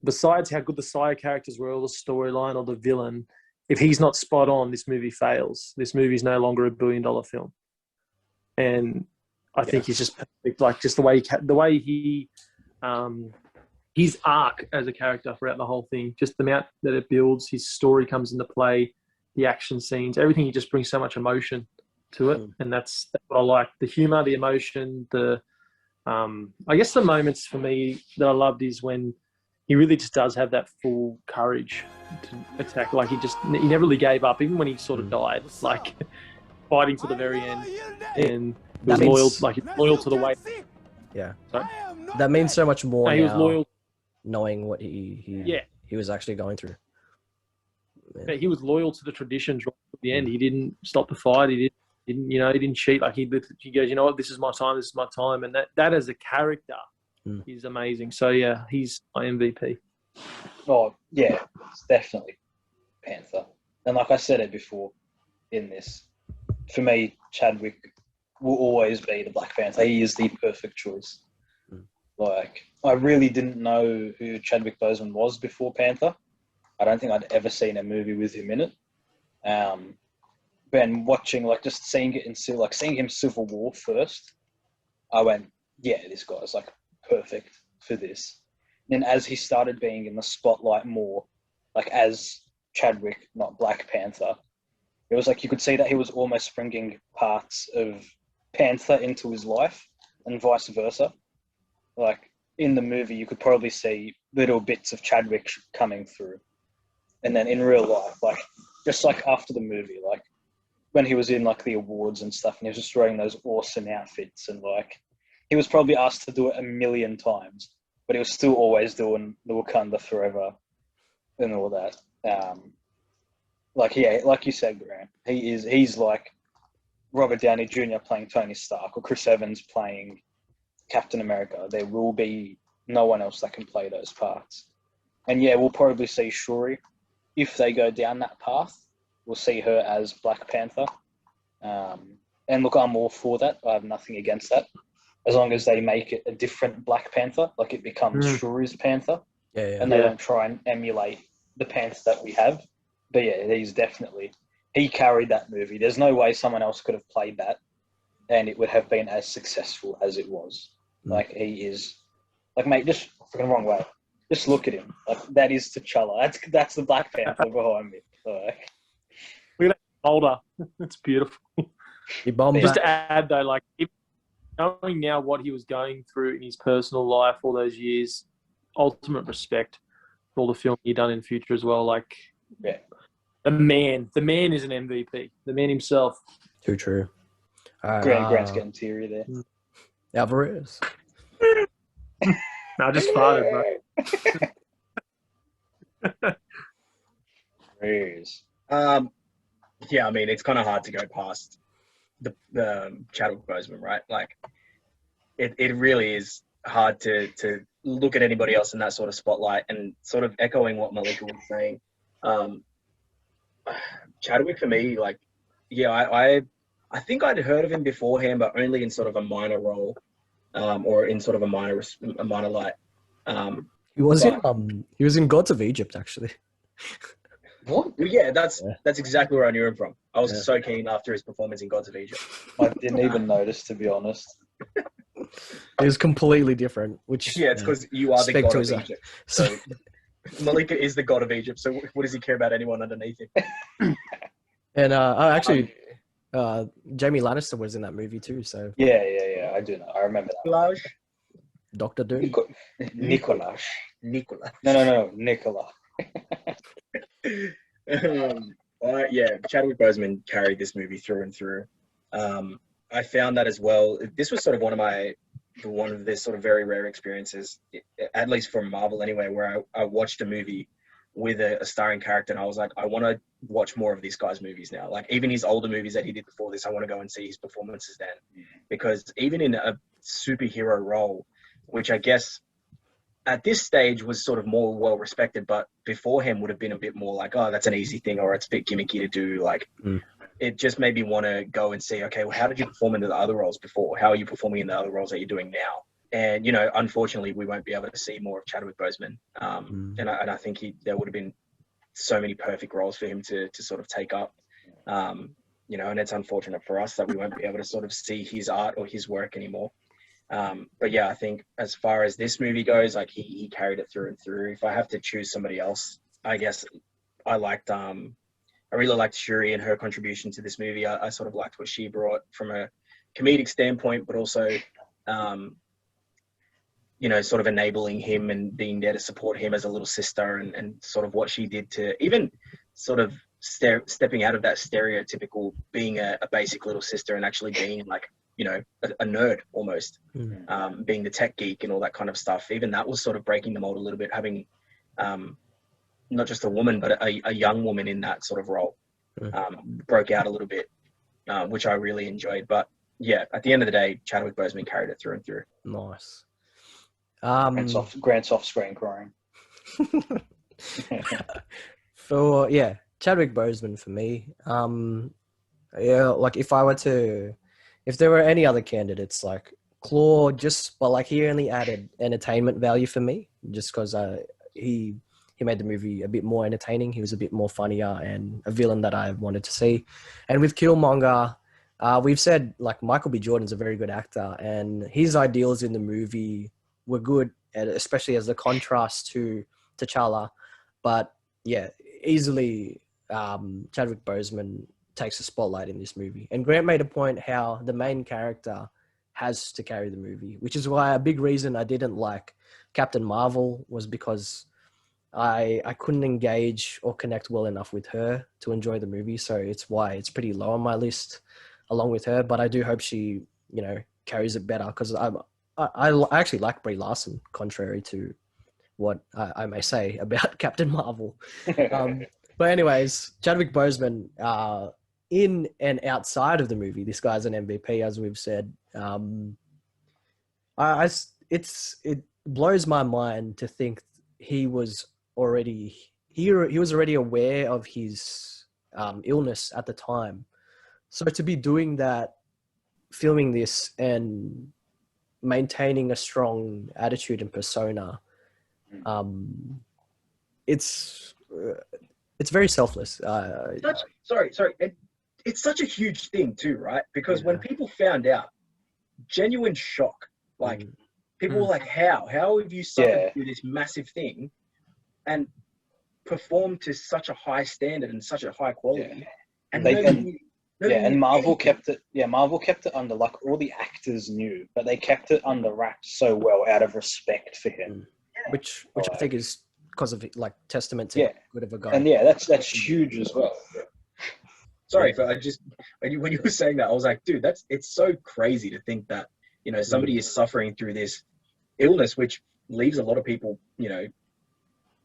S5: Besides how good the side characters were, or the storyline, or the villain, if he's not spot on, this movie fails. This movie is no longer a $1 billion film. And I think he's just perfect. Like, just the way he his arc as a character throughout the whole thing, just the amount that it builds, his story comes into play, the action scenes, everything, he just brings so much emotion to it. And that's what I like. The humor, the emotion, I guess the moments for me that I loved is when he really just does have that full courage to attack. Like, he never really gave up, even when he sort of died, like fighting to the very end. And he was loyal to the way.
S1: Yeah.
S5: Sorry?
S1: That means so much more.
S5: No, he was loyal,
S1: knowing what he was actually going through.
S5: Yeah, he was loyal to the traditions right at the end. He didn't stop the fight. He didn't cheat. Like, he goes, you know what, this is my time. This is my time. And that as a character is amazing. So yeah, he's my MVP.
S3: Oh yeah, it's definitely Panther. And like I said it before in this, for me, Chadwick will always be the Black Panther. He is the perfect choice. Like, I really didn't know who Chadwick Boseman was before Panther. I don't think I'd ever seen a movie with him in it. But watching, like, just seeing it seeing him Civil War first, I went, yeah, this guy's like perfect for this. And then as he started being in the spotlight more, like as Chadwick, not Black Panther, it was like you could see that he was almost bringing parts of Panther into his life and vice versa. Like in the movie, you could probably see little bits of Chadwick coming through. And then in real life, like just like after the movie, like when he was in like the awards and stuff and he was just wearing those awesome outfits and like he was probably asked to do it a million times, but he was still always doing the Wakanda Forever and all that. Like you said, Grant, he's like Robert Downey Jr. playing Tony Stark or Chris Evans playing Captain America. There will be no one else that can play those parts. And yeah, we'll probably see Shuri. If they go down that path, we'll see her as Black Panther. And look, I'm all for that. I have nothing against that. As long as they make it a different Black Panther, like it becomes Shuri's Panther. And they don't try and emulate the Panther that we have. But yeah, he carried that movie. There's no way someone else could have played that and it would have been as successful as it was. Like he is, like mate, just fucking wrong way. Just look at him. Like that is T'Challa. That's the Black Panther behind me. Like,
S5: look at that folder. It's beautiful. Just to add though, like knowing now what he was going through in his personal life all those years, ultimate respect for all the film he done in the future as well. Like,
S3: yeah,
S5: the man is an MVP. The man himself.
S1: Too true.
S3: Grant's getting teary there.
S1: Alvarez.
S5: I just farted, bro.
S4: Yeah, I mean, it's kind of hard to go past the Chadwick Boseman, right? Like, it really is hard to look at anybody else in that sort of spotlight. And sort of echoing what Malika was saying, Chadwick for me, like, yeah, I think I'd heard of him beforehand, but only in sort of a minor role, or in sort of a minor light.
S1: He was in Gods of Egypt, actually.
S4: What? Well, yeah, that's exactly where I knew him from. I was so keen after his performance in Gods of Egypt.
S3: I didn't even notice, to be honest.
S1: It was completely different. Which
S4: it's because you are the god of Egypt. So Malika is the god of Egypt. So what does he care about anyone underneath him?
S1: And actually, Jamie Lannister was in that movie too. So
S3: yeah, I do know. I remember that.
S1: Doctor Doom.
S3: Nicholas. No, Nicola.
S4: Yeah, Chadwick Boseman carried this movie through and through. I found that as well. This was sort of one of the sort of very rare experiences, at least from Marvel anyway, where I watched a movie with a starring character and I was like, I want to watch more of this guy's movies now. Like even his older movies that he did before this, I want to go and see his performances then. Because even in a superhero role, which I guess at this stage was sort of more well respected, but before him would have been a bit more like, oh, that's an easy thing or it's a bit gimmicky to do. Like it just made me want to go and see, okay, well, how did you perform in the other roles before? How are you performing in the other roles that you're doing now? And, you know, unfortunately, we won't be able to see more of Chadwick Boseman. And I think there would have been so many perfect roles for him to sort of take up. You know, and it's unfortunate for us that we won't be able to sort of see his art or his work anymore. But yeah, I think as far as this movie goes, like he carried it through and through. If I have to choose somebody else, I guess I really liked Shuri and her contribution to this movie. I sort of liked what she brought from a comedic standpoint, but also, you know, sort of enabling him and being there to support him as a little sister and sort of what she did to even sort of stepping out of that stereotypical being a basic little sister and actually being like, you know, a nerd almost, being the tech geek and all that kind of stuff. Even that was sort of breaking the mold a little bit, having not just a woman, but a young woman in that sort of role, broke out a little bit, which I really enjoyed. But yeah, at the end of the day, Chadwick Boseman carried it through and through.
S1: Nice.
S3: Grant's off screen crying.
S1: Chadwick Boseman for me. Like if there were any other candidates like Claw, but like he only added entertainment value for me, just because he made the movie a bit more entertaining. He was a bit more funnier and a villain that I wanted to see. And with Killmonger, we've said like Michael B. Jordan's a very good actor, and his ideals in the movie were good, especially as a contrast to T'Challa. But yeah, easily Chadwick Boseman takes the spotlight in this movie. And Grant made a point how the main character has to carry the movie, which is why a big reason I didn't like Captain Marvel was because I couldn't engage or connect well enough with her to enjoy the movie. So it's why it's pretty low on my list along with her. But I do hope she, carries it better because I actually like Brie Larson, contrary to what I may say about Captain Marvel. But anyways, Chadwick Boseman, in and outside of the movie, this guy's an MVP, as we've said. It blows my mind to think he was already aware of his illness at the time. So to be doing that, filming this and maintaining a strong attitude and persona, it's very selfless.
S4: It's such a huge thing too, right? Because when people found out, genuine shock. Like people were like, "How have you suffered through this massive thing and performed to such a high standard and such a high quality?" And
S3: Marvel kept it. Yeah, Marvel kept it under, like, all the actors knew, but they kept it under wraps so well out of respect for him.
S1: Which I think is because of like testament to how good of a guy.
S3: And that's huge as well.
S4: Sorry, when you were saying that, I was like, dude, it's so crazy to think that, somebody is suffering through this illness, which leaves a lot of people,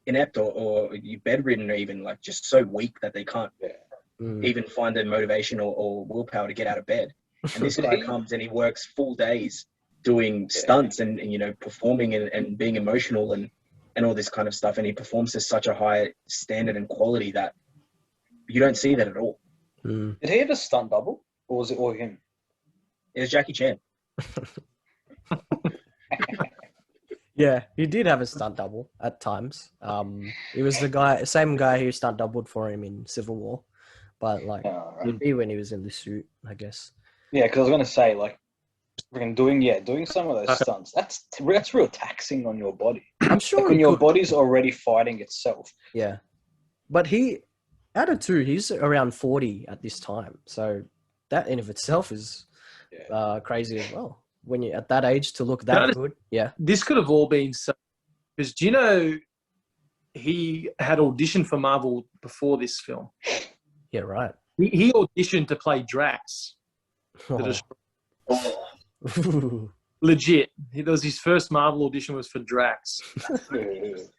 S4: inept or bedridden, or even like just so weak that they can't even find the motivation or willpower to get out of bed. And this guy comes and he works full days doing stunts and performing and being emotional and all this kind of stuff. And he performs to such a high standard and quality that you don't see that at all.
S3: Did he have a stunt double, or was it all him?
S4: It was Jackie Chan.
S1: Yeah, he did have a stunt double at times. It was the same guy who stunt doubled for him in Civil War, but it'd be when he was in the suit, I guess.
S3: Yeah, because I was gonna say, like, doing some of those stunts, that's real taxing on your body.
S1: I'm sure
S3: like when your body's already fighting itself.
S1: Yeah, but out of two, he's around 40 at this time, so that in of itself is crazy as well. When you're at that age to look that good,
S5: This could have all been so. Because do you know he had auditioned for Marvel before this film?
S1: Yeah, right.
S5: He auditioned to play Drax. Legit. That was his first Marvel audition was for Drax.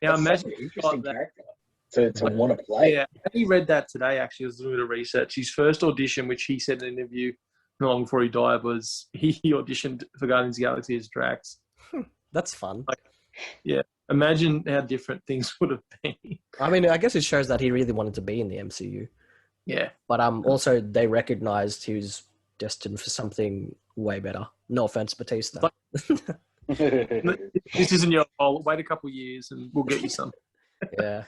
S5: Now imagine
S4: interesting character to want to play.
S5: Yeah, he read that today. Actually, I was doing a bit of research. His first audition, which he said in an interview not long before he died, was he auditioned for Guardians of the Galaxy as Drax.
S1: That's fun.
S5: Imagine how different things would have been.
S1: I mean, I guess it shows that he really wanted to be in the MCU.
S5: Yeah.
S1: But also they recognized he was destined for something way better. No offense, Batista.
S5: This isn't your fault. Wait a couple of years and we'll get you some.
S1: Yeah.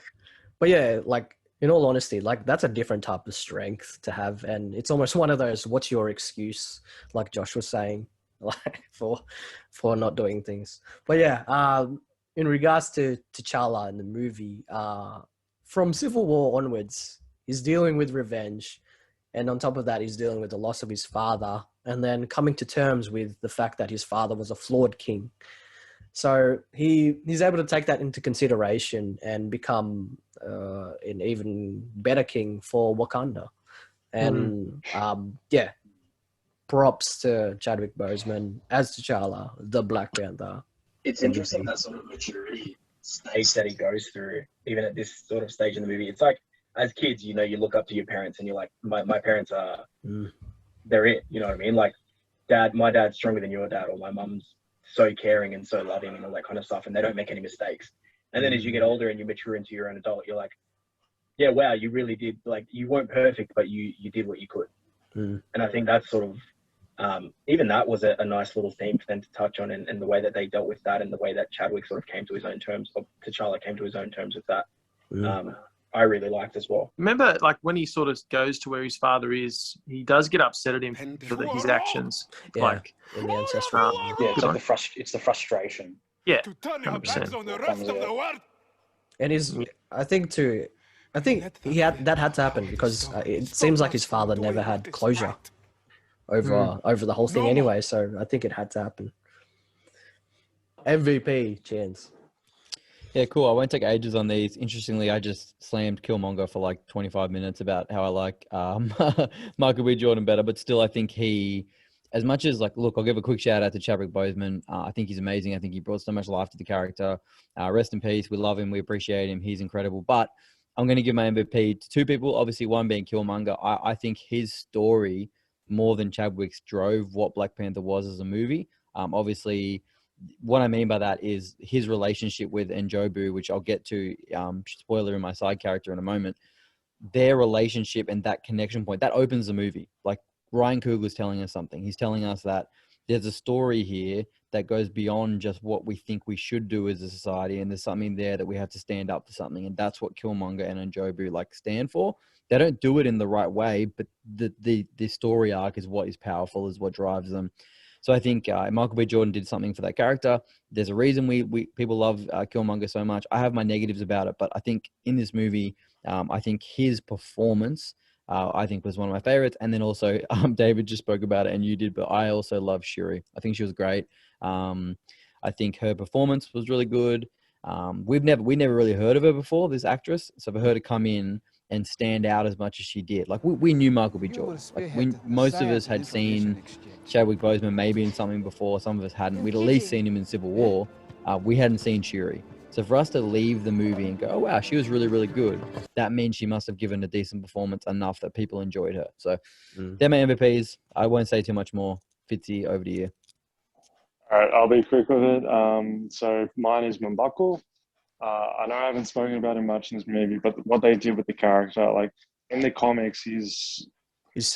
S1: But yeah, like, in all honesty, like, that's a different type of strength to have. And it's almost one of those, what's your excuse, like Josh was saying, like, for not doing things. But yeah, in regards to T'Challa in the movie, from Civil War onwards, he's dealing with revenge. And on top of that, he's dealing with the loss of his father and then coming to terms with the fact that his father was a flawed king. So he's able to take that into consideration and become an even better king for Wakanda. And props to Chadwick Boseman as T'Challa, the Black Panther.
S4: It's interesting that sort of maturity stage that he goes through, even at this sort of stage in the movie. It's like, as kids, you look up to your parents and you're like, my parents are, they're it, you know what I mean? Like, my dad's stronger than your dad, or my mum's so caring and so loving and all that kind of stuff, and they don't make any mistakes. And then as you get older and you mature into your own adult, you're like, yeah, wow, you really did, like, you weren't perfect, but you did what you could. And I think that's sort of, even that was a nice little theme for them to touch on, and the way that they dealt with that, and the way that Chadwick sort of came to his own terms, or T'Challa came to his own terms with that. I really liked as well.
S5: Remember, like, when he sort of goes to where his father is, he does get upset at him for his actions.
S1: Yeah,
S5: like
S1: in the ancestral.
S3: It's like it's the frustration.
S5: Yeah,
S2: to turn your backs on the rest of the world.
S1: And I think too, I think that had to happen because it seems like his father never had closure over the whole thing anyway. So I think it had to happen. MVP chance.
S7: Yeah, cool. I won't take ages on these. Interestingly, I just slammed Killmonger for like 25 minutes about how I like Michael B. Jordan better, but still, I think he, as much as like, look, I'll give a quick shout out to Chadwick Boseman. I think he's amazing. I think he brought so much life to the character. Rest in peace. We love him. We appreciate him. He's incredible. But I'm going to give my MVP to two people. Obviously, one being Killmonger. I think his story, more than Chadwick's, drove what Black Panther was as a movie. Obviously, what I mean by that is his relationship with Njobu, which I'll get to, spoiler in my side character in a moment. Their relationship and that connection point, that opens the movie. Like Ryan Coogler's telling us something. He's telling us that there's a story here that goes beyond just what we think we should do as a society, and there's something there that we have to stand up for something, and that's what Killmonger and Njobu like stand for. They don't do it in the right way, but the story arc is what is powerful, is what drives them. So I think Michael B. Jordan did something for that character. There's a reason we people love Killmonger so much. I have my negatives about it, but I think in this movie, I think his performance, I think was one of my favorites. And then also, David just spoke about it and you did, but I also love Shuri. I think she was great. I think her performance was really good. We never really heard of her before, this actress. So for her to come in and stand out as much as she did, like we knew Michael B. Jordan. Like most of us had seen Chadwick Boseman maybe in something before. Some of us hadn't. We'd at least seen him in Civil War. We hadn't seen Shuri. So for us to leave the movie and go, oh wow, she was really, really good, that means she must have given a decent performance enough that people enjoyed her. So they're my MVPs. I won't say too much more. Fitzy, over to you.
S6: All right, I'll be quick with it. So mine is M'Baku. I know I haven't spoken about him much in this movie, but what they did with the character, like in the comics, he's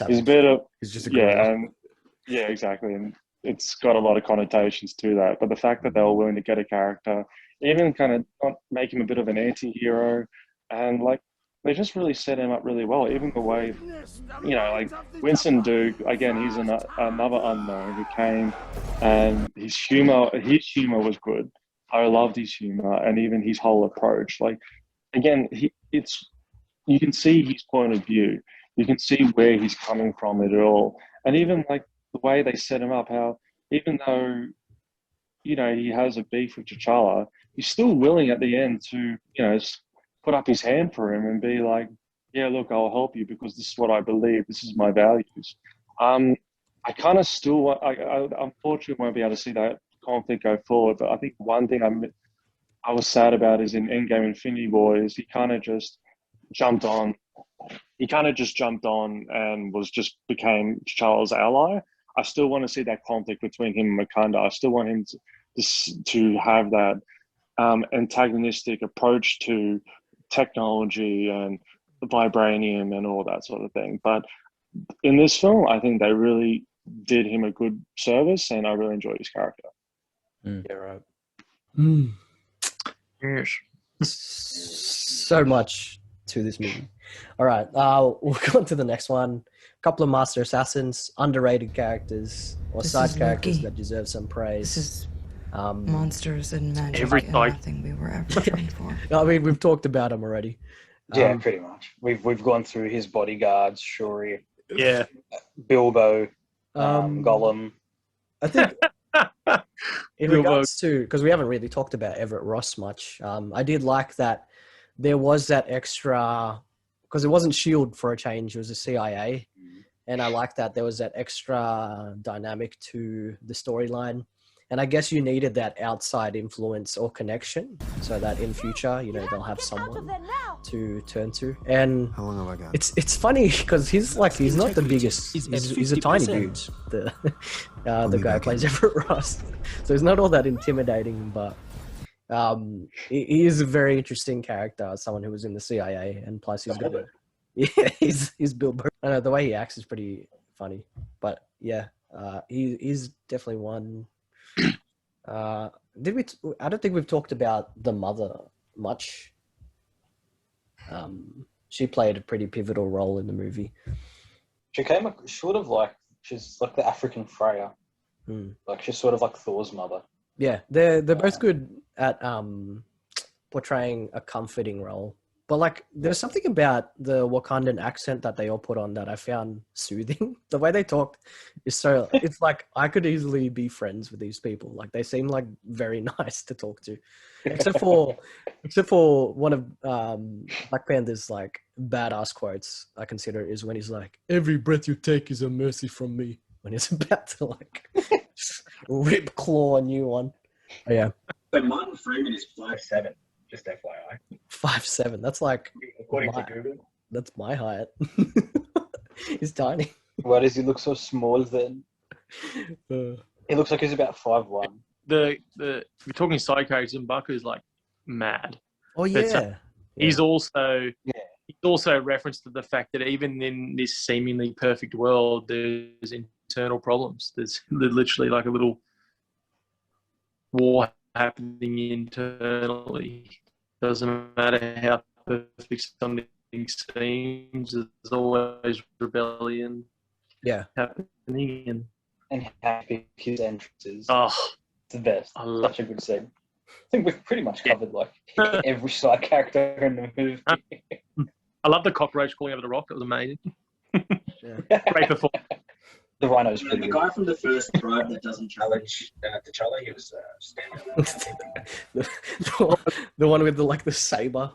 S6: a bit of,
S1: he's just a gorilla.
S6: Yeah, exactly, and it's got a lot of connotations to that. But the fact that they were willing to get a character, even kind of not make him a bit of an anti-hero, and like they just really set him up really well. Even the way, like Winston Duke, again, he's another unknown who came, and his humor was good. I loved his humor and even his whole approach. Like, again, you can see his point of view. You can see where he's coming from it all. And even like the way they set him up, how even though, he has a beef with T'Challa, he's still willing at the end to, put up his hand for him and be like, yeah, look, I'll help you because this is what I believe. This is my values. I kind of still, I unfortunately won't be able to see that conflict go forward, but I think one thing I was sad about is in Endgame Infinity War is he kind of just jumped on and became T'Challa's ally. I still want to see that conflict between him and Wakanda. I still want him to have that antagonistic approach to technology and the vibranium and all that sort of thing. But in this film, I think they really did him a good service, and I really enjoyed his character.
S1: Yeah, right.
S5: Yes.
S1: So much to this movie. All right, we'll go on to the next one. A couple of Master Assassins, underrated characters or side characters that deserve some praise.
S8: This is monsters and magic and nothing we were ever trained for.
S1: I mean, we've talked about them already.
S3: Yeah, pretty much. We've gone through his bodyguards, Shuri,
S5: Bilbo,
S3: Gollum.
S1: I think in regards to, because we haven't really talked about Everett Ross much, I did like that there was that extra, because it wasn't S.H.I.E.L.D. for a change, it was a CIA. And I like that there was that extra dynamic to the storyline. And I guess you needed that outside influence or connection so that in future, they'll have someone to turn to. And
S2: how long have I got?
S1: It's funny because he's not the biggest. He's a tiny dude. The guy who plays Everett Ross, so he's not all that intimidating. But he is a very interesting character. Someone who was in the CIA, and plus he's got he's Bill Burr. I know the way he acts is pretty funny. But yeah, he's definitely one. I don't think we've talked about the mother much. She played a pretty pivotal role in the movie.
S3: She's like the African Freya. Like she's sort of like Thor's mother.
S1: Yeah, they're both good at portraying a comforting role, But like, there's something about the Wakandan accent that they all put on that I found soothing. The way they talked is so. It's like I could easily be friends with these people. Like they seem like very nice to talk to, except for one of Black Panther's like badass quotes. I consider is when he's like, "Every breath you take is a mercy from me." When he's about to like rip claw a new one. Oh, yeah.
S4: So Martin Freeman is 5'7", just FYI.
S1: 5'7". That's like
S4: according to Google.
S1: That's my height. He's tiny.
S3: Why does he look so small then? He looks like he's about 5'1".
S5: We're talking side characters, and M'Baku's like mad.
S1: Oh yeah.
S5: He's also a reference to the fact that even in this seemingly perfect world, there's internal problems. There's literally like a little war happening internally. Doesn't matter how perfect something seems, there's always rebellion happening.
S3: And happy his entrances.
S5: Oh,
S3: it's the best. Such a good scene. I think we've pretty much covered like every side character in the movie.
S5: I love the cockroach calling over the rock. It was amazing. Great performance.
S3: The rhino's
S4: The
S3: pretty
S4: guy from the first tribe that doesn't challenge T'Challa, he was standing
S1: the one with the saber.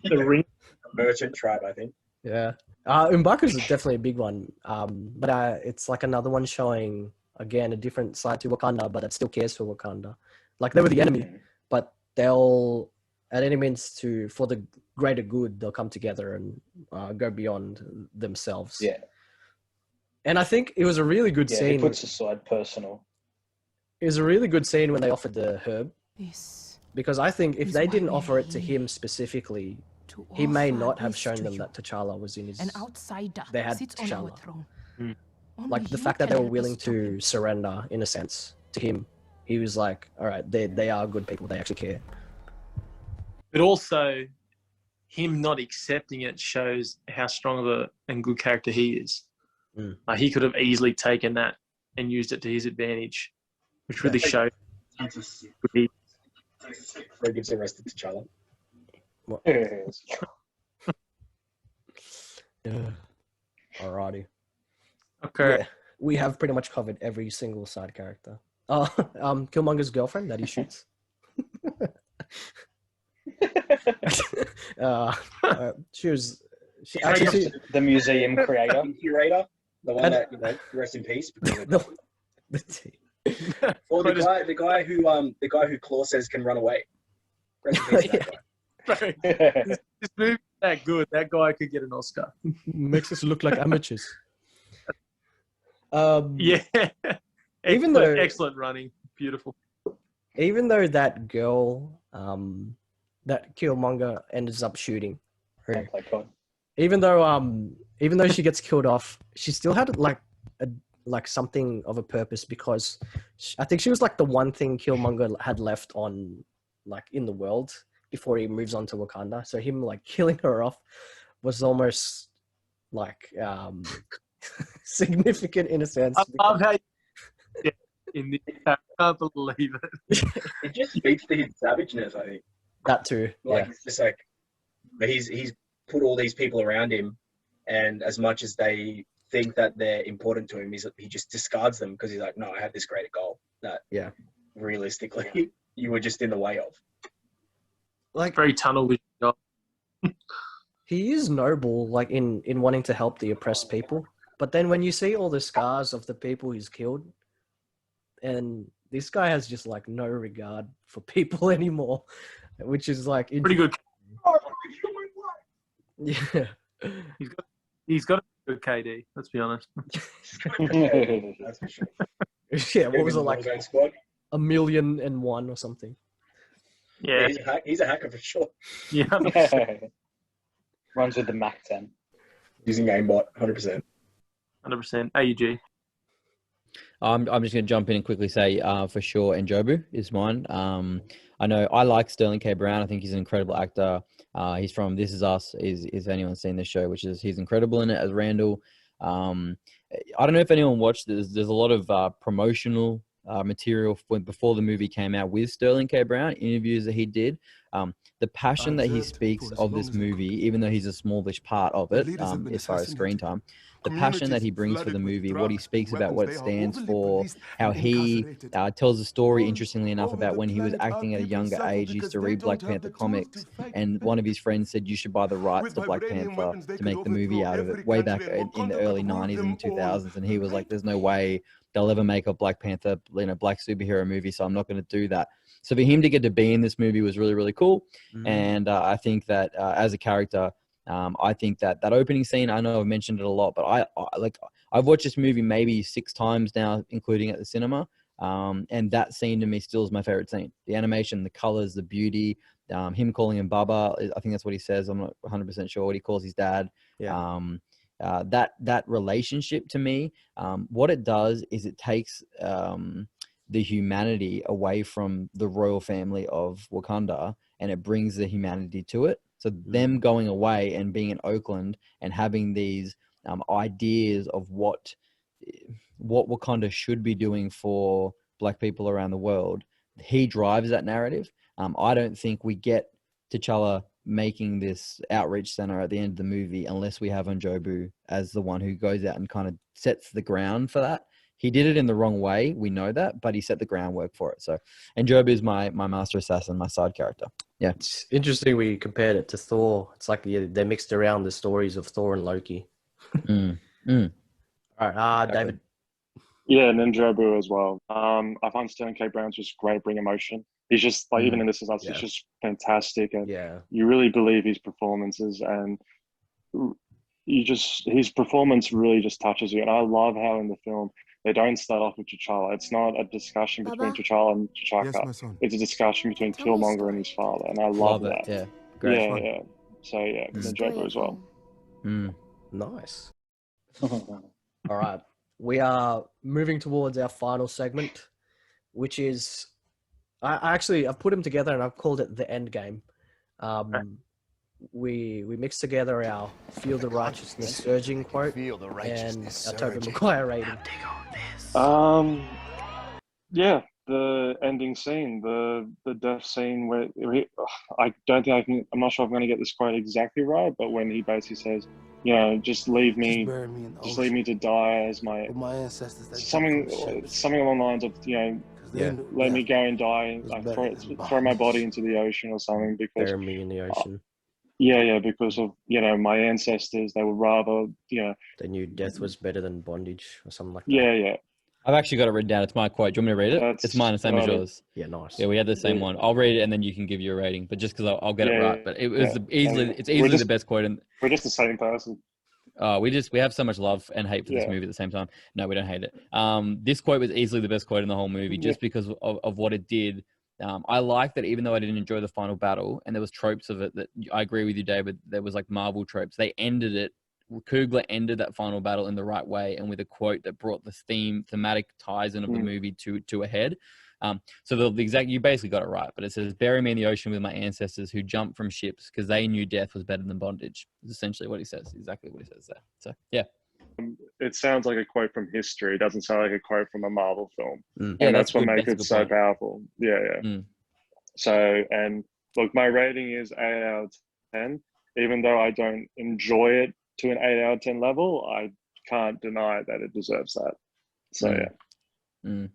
S5: The ring.
S4: Merchant tribe, I think.
S1: Yeah. M'Baku's is definitely a big one. But it's like another one showing again a different side to Wakanda, but that still cares for Wakanda. Like they were the enemy, but they'll at any means for the greater good, they'll come together and go beyond themselves.
S3: Yeah.
S1: And I think it was a really good scene.
S3: He puts aside personal.
S1: It was a really good scene when they offered the herb.
S8: This
S1: Because I think if
S8: is
S1: they
S8: why
S1: didn't
S8: we
S1: offer it
S8: are
S1: to
S8: here.
S1: him specifically,
S8: to
S1: he may
S8: offer
S1: not have
S8: this
S1: shown
S8: to
S1: them
S8: you.
S1: that T'Challa was in his...
S8: An outsider
S1: They had
S8: sits on our
S1: T'Challa.
S8: throne.
S5: Mm.
S8: Only
S1: Like the
S8: you
S1: fact that
S8: can
S1: they were
S8: help
S1: willing
S8: us stop him.
S1: to surrender, in a sense, to him. He was like, all right, they are good people. They actually care.
S5: But also, him not accepting it shows how strong of and good character he is.
S1: Mm.
S5: He could have easily taken that and used it to his advantage, which really showed.
S4: He gives the rest to T'Challa.
S1: Yeah. Alrighty.
S5: Okay.
S1: Yeah, we have pretty much covered every single side character. Killmonger's girlfriend that he shoots. She actually
S3: the museum creator.
S4: Curator, the one that rest in peace. Or the guy who Claw says can run away. Rest in peace, that guy.
S5: This movie that good. That guy could get an Oscar.
S1: Makes us look like amateurs.
S5: Yeah.
S1: Even though
S5: excellent running, beautiful.
S1: Even though that girl, that Killmonger ends up shooting her, even though she gets killed off, she still had like something of a purpose because I think she was like the one thing Killmonger had left on like in the world before he moves on to Wakanda. So him like killing her off was almost like significant in a sense.
S5: I love how I can't believe it.
S4: It just speaks to his savageness, I think.
S1: That too.
S4: Like it's just like he's put all these people around him, and as much as they think that they're important to him, he just discards them because he's like, no, I have this greater goal that realistically you were just in the way of.
S1: Like
S5: very tunnel vision.
S1: He is noble, like in wanting to help the oppressed people. But then when you see all the scars of the people he's killed, and this guy has just like no regard for people anymore, which is like
S5: pretty good.
S1: Yeah,
S5: he's got a good KD. Let's be honest.
S4: That's for sure.
S1: Yeah, what was it like? 1,000,001 or something?
S5: Yeah,
S4: he's a hacker for sure.
S5: Yeah,
S3: runs with the Mac 10
S4: using aimbot 100%.
S5: 100%. AUG.
S7: I'm just going to jump in and quickly say for sure Njobu is mine. I know I like Sterling K. Brown. I think he's an incredible actor. He's from This Is Us. Is anyone seen this show? Which is he's incredible in it as Randall. I don't know if anyone watched this. There's a lot of promotional material before the movie came out with Sterling K. Brown, interviews that he did. The passion that he speaks of this movie, even though he's a smallish part of it, as far as screen time, the passion that he brings for the movie, what he speaks about, what it stands for, how he tells a story, interestingly enough, about when he was acting at a younger age. He used to read Black Panther comics, and one of his friends said, you should buy the rights to Black Panther to make the movie out of it, way back in the early 90s and 2000s. And he was like, there's no way they'll ever make a Black Panther, black superhero movie, so I'm not going to do that. So for him to get to be in this movie was really, really cool. And I think that as a character, I think that opening scene, I know I've mentioned it a lot, but I've watched this movie maybe 6 times now, including at the cinema. And that scene to me still is my favorite scene. The animation, the colors, the beauty, him calling him Baba. I think that's what he says. I'm not 100% sure what he calls his dad.
S1: Yeah.
S7: That relationship to me, what it does is it takes the humanity away from the royal family of Wakanda, and it brings the humanity to it. So them going away and being in Oakland and having these ideas of what Wakanda should be doing for Black people around the world, he drives that narrative. I don't think we get T'Challa making this outreach center at the end of the movie unless we have Njobu as the one who goes out and kind of sets the ground for that. He did it in the wrong way, we know that, but he set the groundwork for it. So Njobu is my master assassin, my side character. Yeah,
S1: it's interesting we compared it to Thor. It's like they mixed around the stories of Thor and Loki. All right, David.
S6: Yeah, and Njobu as well. I find Sterling K. Brown's just great at bringing emotion. He's just like, even in this instance, he's just fantastic, and you really believe his performances, and his performance really just touches you. And I love how in the film they don't start off with T'Challa. It's not a discussion between T'Challa and T'Chaka.
S2: Yes,
S6: it's a discussion between Killmonger and his father, and I love that.
S7: Yeah, great.
S6: Yeah. So yeah, Njobu as well.
S1: Nice. All right, we are moving towards our final segment, which is I've put them together and I've called it the end game. We mixed together our Feel the Righteousness Surging quote and our Tobey Maguire rating.
S6: Yeah, the ending scene, the death scene where I don't think I'm not sure if I'm going to get this quote exactly right, but when he basically says, just leave me to die as my ancestors. Something along the lines of, let me go and die, like throw my body into the ocean or something, because
S1: bury me in the ocean.
S6: Because of my ancestors, they would rather
S1: they knew death was better than bondage or something like that.
S6: Yeah.
S7: I've actually got it written down. It's my quote. Do you want me to read it? It's mine, the same as yours.
S1: Yeah, nice.
S7: Yeah, we had the same one. I'll read it and then you can give your rating. But just because I'll get it right. But it was easily the best quote.
S6: We're just the same person.
S7: We have so much love and hate for this movie at the same time. No, we don't hate it. This quote was easily the best quote in the whole movie, just because of what it did. I like that, even though I didn't enjoy the final battle, and there was tropes of it that I agree with you, David. There was like Marvel tropes. They ended it. Coogler ended that final battle in the right way, and with a quote that brought the thematic ties in of the movie to a head. So you basically got it right, but it says, "Bury me in the ocean with my ancestors who jumped from ships because they knew death was better than bondage." Is essentially what he says. Exactly what he says there. So yeah.
S6: It sounds like a quote from history. It doesn't sound like a quote from a Marvel film.
S7: Yeah,
S6: and that's what makes it so powerful. Yeah. So, and look, my rating is 8 out of 10. Even though I don't enjoy it to an 8 out of 10 level, I can't deny that it deserves that. So yeah.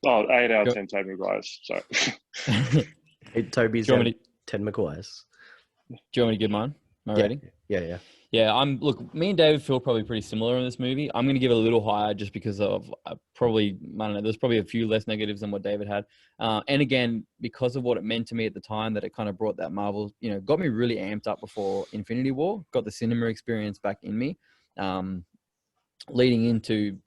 S6: 8 out of 10 Tobey Maguire's. So
S1: Toby's 10 Maguire's.
S7: Do you want me to give mine? My rating?
S1: Yeah.
S7: Yeah, me and David feel probably pretty similar in this movie. I'm going to give it a little higher just because of I don't know, there's probably a few less negatives than what David had. And again, because of what it meant to me at the time, that it kind of brought that Marvel, got me really amped up before Infinity War, got the cinema experience back in me, leading into,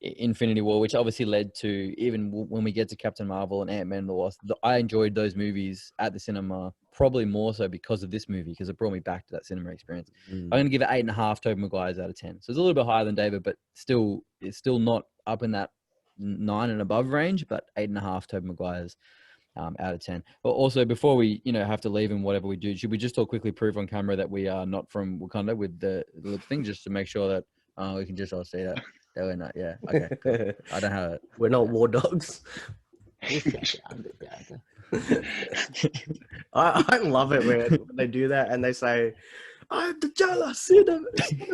S7: Infinity War, which obviously led to, even when we get to Captain Marvel and Ant-Man and the Wasp, I enjoyed those movies at the cinema, probably more so because of this movie, because it brought me back to that cinema experience. I'm going to give it 8.5 Tobey Maguire's out of 10. So it's a little bit higher than David, but it's still not up in that 9 and above range, but 8.5 Tobey Maguire's out of 10. But also, before we, have to leave and whatever we do, should we just all quickly prove on camera that we are not from Wakanda with the lip thing, just to make sure that we can just all see that? They were not. Yeah. Okay. Cool. I don't have it.
S1: We're not war dogs. I love it when they do that and they say, "I'm T'Challa, son of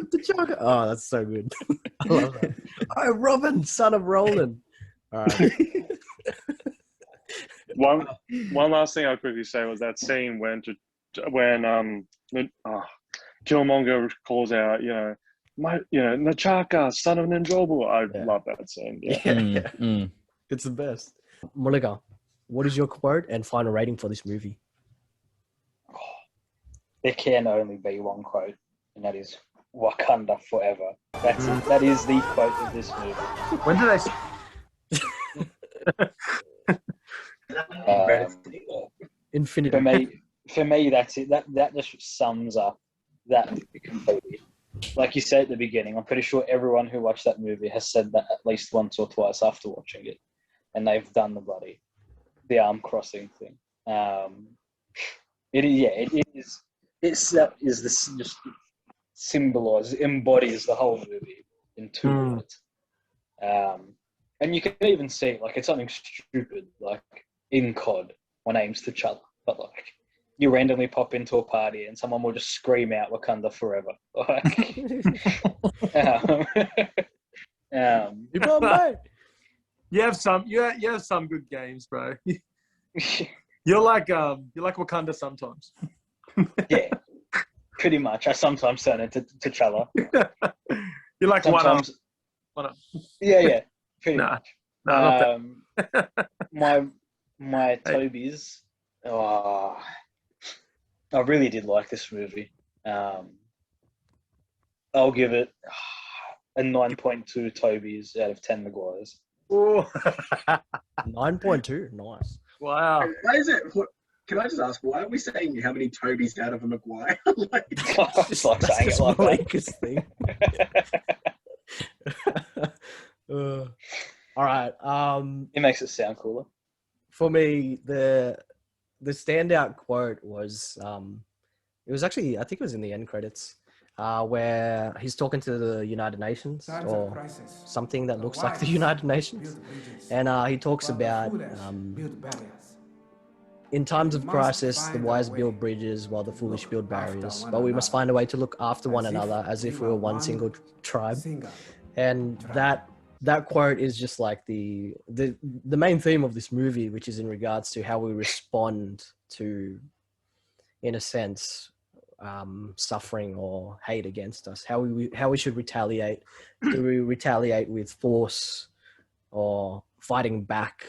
S1: T'Challa." Oh, that's so good. I love that. I'm Robin, son of Roland. All right.
S6: One last thing I'll quickly say was that scene when Killmonger calls out, N'Chaka, son of Ninjobu. I love that scene. Yeah.
S1: It's the best. Mulliga, what is your quote and final rating for this movie?
S3: There can only be one quote, and that is Wakanda forever. That is the quote of this movie.
S5: When did I?
S1: Infinity.
S3: For me, that's it. That just sums up that completely. Like you said at the beginning, I'm pretty sure everyone who watched that movie has said that at least once or twice after watching it, and they've done the arm crossing thing. That is this just embodies the whole movie in 2 minutes. And you can even see, like, it's something stupid, like in COD, my name's T'Challa, but like, you randomly pop into a party and someone will just scream out Wakanda forever. Like,
S5: you have some good games, bro. You're like Wakanda sometimes.
S3: Yeah, pretty much. I sometimes turn into T'Challa.
S5: You're like
S3: sometimes,
S5: one up.
S3: Yeah, pretty much.
S5: No,
S3: my Tobies. Oh, I really did like this movie. I'll give it a 9.2 Tobies out of 10 Maguires.
S1: 9.2, nice.
S5: Wow.
S4: Why is it? Can I just ask, why are we saying how many Tobies out of a Maguire?
S3: It's like saying it like
S1: Malika's thing. All right.
S3: It makes it sound cooler.
S1: For me, the standout quote was it was actually, I think it was in the end credits, where he's talking to the United Nations or something that looks like the United Nations, and he talks about in times of crisis, the wise build bridges while the foolish build barriers, but we must find a way to look after one another as if we were one single tribe. And that quote is just like the main theme of this movie, which is in regards to how we respond to, in a sense, suffering or hate against us, how we should retaliate. Do we retaliate with force or fighting back,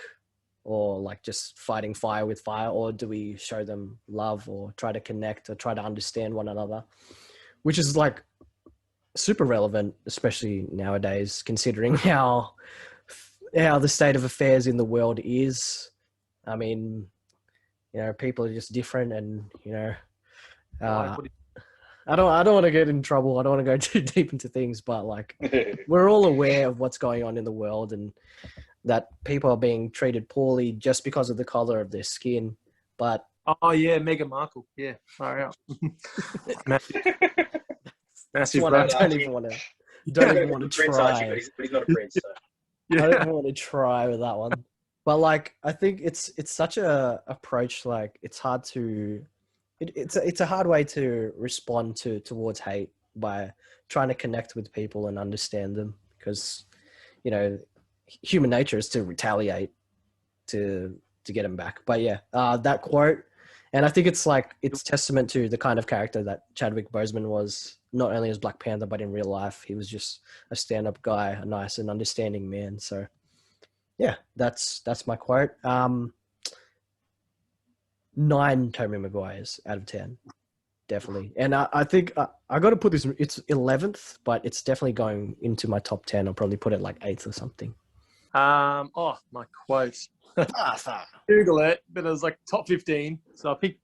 S1: or like just fighting fire with fire, or do we show them love or try to connect or try to understand one another, which is like super relevant, especially nowadays, considering how the state of affairs in the world is. I mean, people are just different, and I don't want to get in trouble. I don't want to go too deep into things, but like, we're all aware of what's going on in the world, and that people are being treated poorly just because of the color of their skin. But
S5: oh yeah, Meghan Markle, yeah, far out. Massive.
S1: I don't even want to try.
S4: But he's not a prince. So.
S1: I don't even want to try with that one. But like, I think it's such a approach. Like, it's hard to. It's a hard way to respond towards hate, by trying to connect with people and understand them, because human nature is to retaliate to get them back. But yeah, that quote, and I think it's testament to the kind of character that Chadwick Boseman was, not only as Black Panther, but in real life. He was just a stand-up guy, a nice and understanding man. So yeah, that's my quote. 9 Tobey Maguires out of 10, definitely. And I think I got to put this. It's 11th, but it's definitely going into my top 10. I'll probably put it like 8th or something.
S5: My quotes. Google it, but it was like top 15. So I picked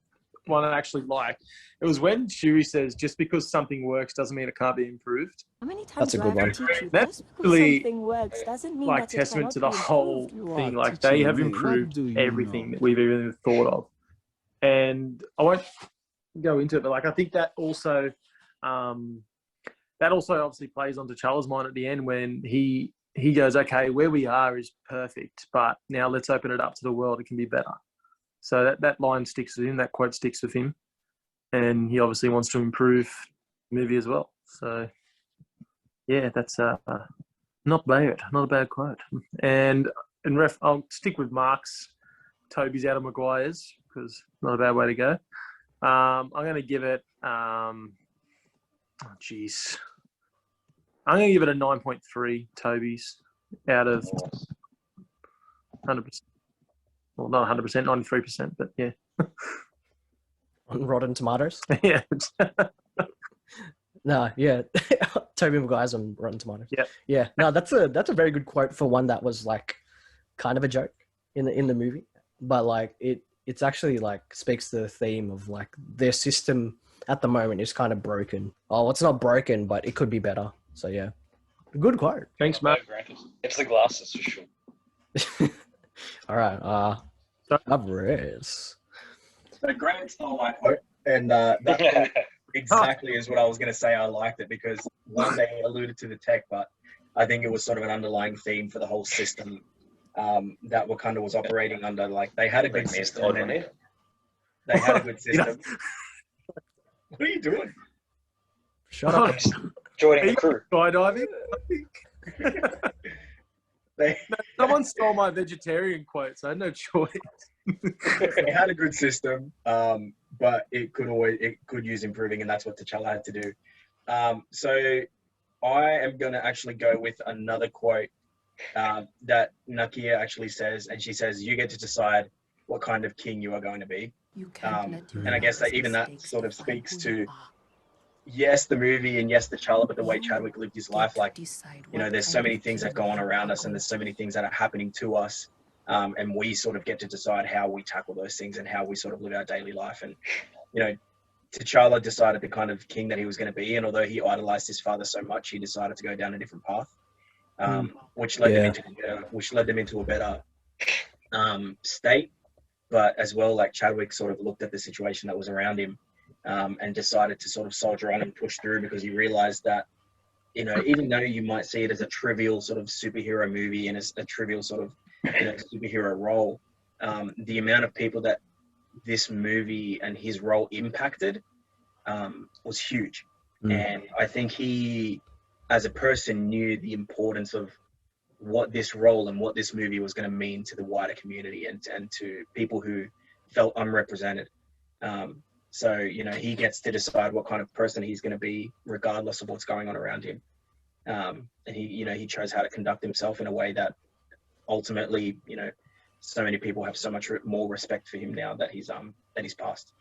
S5: one I actually like. It was when Shuri says, "Just because something works doesn't mean it can't be improved."
S2: How many times
S1: That's a good one.
S5: That's really like testament to the whole thing. Like, they have improved everything that we've even thought of. And I won't go into it, but like, I think that also that also obviously plays onto T'Challa's mind at the end when he goes, okay, where we are is perfect, but now let's open it up to the world. It can be better. So that line sticks with him. That quote sticks with him, and he obviously wants to improve the movie as well. So yeah, that's not bad. Not a bad quote. And I'll stick with Mark's, Toby's out of Maguire's, because not a bad way to go. I'm going to give it, I'm going to give it a 9.3 Toby's out of 100%. Well, not 100%, 93%, but yeah.
S1: On Rotten Tomatoes?
S5: Yeah.
S1: No, yeah. Tobey Maguire's on Rotten Tomatoes.
S5: Yeah.
S1: Yeah. No, that's a very good quote for one that was like kind of a joke in the movie. But like it's actually like speaks to the theme of like their system at the moment is kind of broken. Oh, it's not broken, but it could be better. So yeah. Good quote.
S5: Thanks, Mark.
S3: It's the glasses for sure.
S1: All right. Alvarez.
S4: So Grant stole my quote, and that exactly is what I was going to say. I liked it because one, they alluded to the tech, but I think it was sort of an underlying theme for the whole system that Wakanda was operating under. Like they had a good system. They had a good system. What are you doing?
S1: Shut up.
S3: Joining the crew.
S5: Skydiving? Someone stole my vegetarian quote, so I had no choice.
S4: It had a good system, but it could use improving, and that's what T'Challa had to do. So I am going to actually go with another quote that Nakia actually says, and she says, "You get to decide what kind of king you are going to be." And I guess that even that sort of speaks to, yes, the movie, and yes, T'Challa, but the way Chadwick lived his life. Like, you know, there's so many things that go on around us, and there's so many things that are happening to us. And we sort of get to decide how we tackle those things and how we sort of live our daily life. And, you know, T'Challa decided the kind of king that he was going to be. And although he idolized his father so much, he decided to go down a different path, which led them into a better state. But as well, like Chadwick sort of looked at the situation that was around him and decided to sort of soldier on and push through, because he realized that, you know, even though you might see it as a trivial sort of superhero movie and as a trivial sort of, you know, superhero role, the amount of people that this movie and his role impacted was huge. And I think he, as a person, knew the importance of what this role and what this movie was going to mean to the wider community and to people who felt unrepresented. So, you know, he gets to decide what kind of person he's going to be, regardless of what's going on around him. And he, you know, he chose how to conduct himself in a way that ultimately, you know, so many people have so much more respect for him now that he's passed.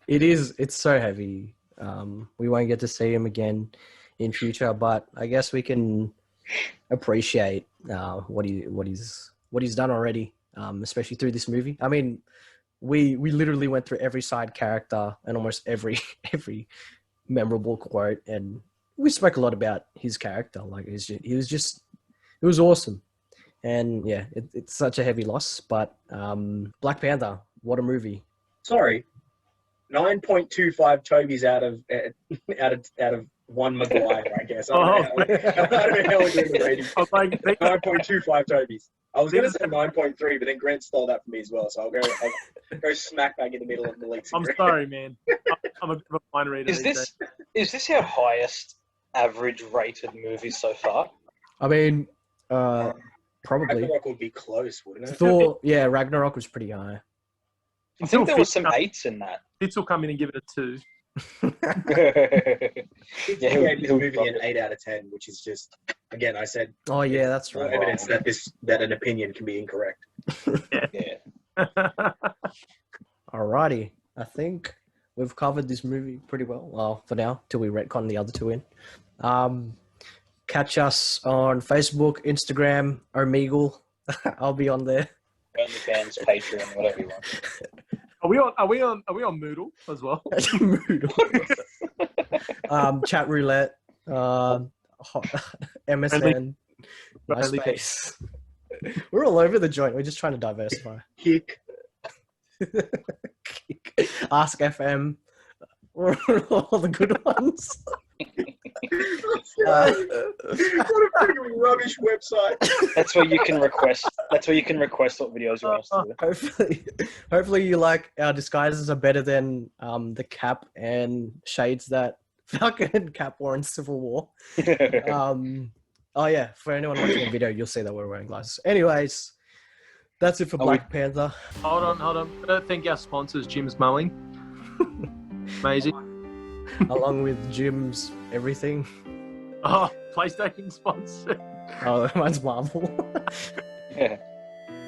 S1: It's so heavy. We won't get to see him again in future, but I guess we can appreciate what he's done already, especially through this movie. I mean, we literally went through every side character and almost every memorable quote, and we spoke a lot about his character. Like it was awesome. And yeah, it's such a heavy loss, but Black Panther, what a movie.
S4: Sorry, 9.25 Toby's out of one Maguire, I guess. I don't know how we're doing the rating. 9.25 Toby's. I was going to say 9.3, but then Grant stole that from me as well, so I'll go smack bang in the middle of the league.
S5: I'm sorry, man. I'm a bit of a mind reader.
S3: Is this our highest average rated movie so far?
S1: I mean, probably.
S4: Ragnarok would be close, wouldn't it?
S1: Thor, yeah, Ragnarok was pretty high.
S3: I think there was some 8s in that.
S5: Fitz will come in and give it a 2.
S4: Yeah, he gave this movie an 8 out of 10, which is just, again, I said.
S1: Oh yeah, that's right.
S4: Evidence that an opinion can be incorrect.
S3: Yeah.
S1: Alrighty, I think we've covered this movie pretty well. Well, for now, till we retcon the other two in. Catch us on Facebook, Instagram, Omegle. I'll be on there.
S3: OnlyFans, Patreon, whatever you want.
S5: Are we on Moodle as well?
S1: Moodle. Chat roulette. MSN. MySpace. We're all over the joint. We're just trying to diversify.
S4: Kick.
S1: Ask FM. Or all the good ones.
S4: What a freaking rubbish website.
S3: That's where you can request. That's where you can request what videos you want us to do.
S1: Hopefully you like our disguises are better than the cap and shades that Falcon and Cap wore in Civil War. Oh yeah, for anyone watching the video, you'll see that we're wearing glasses. Anyways, that's it for Black Panther.
S5: Hold on. I don't think our sponsors, Jim's Mowing. Amazing.
S1: Along with Jim's everything.
S5: Oh, PlayStation sponsor.
S1: Oh, mine's Marvel.
S3: Yeah.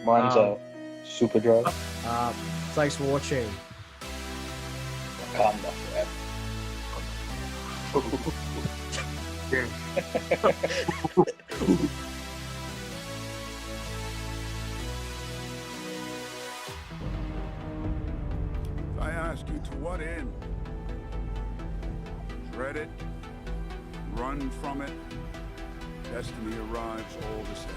S3: Mine's Super Drive.
S1: Thanks for watching.
S3: Wakanda forever.
S2: I ask you, to what end? Dread it, run from it, destiny arrives all the same.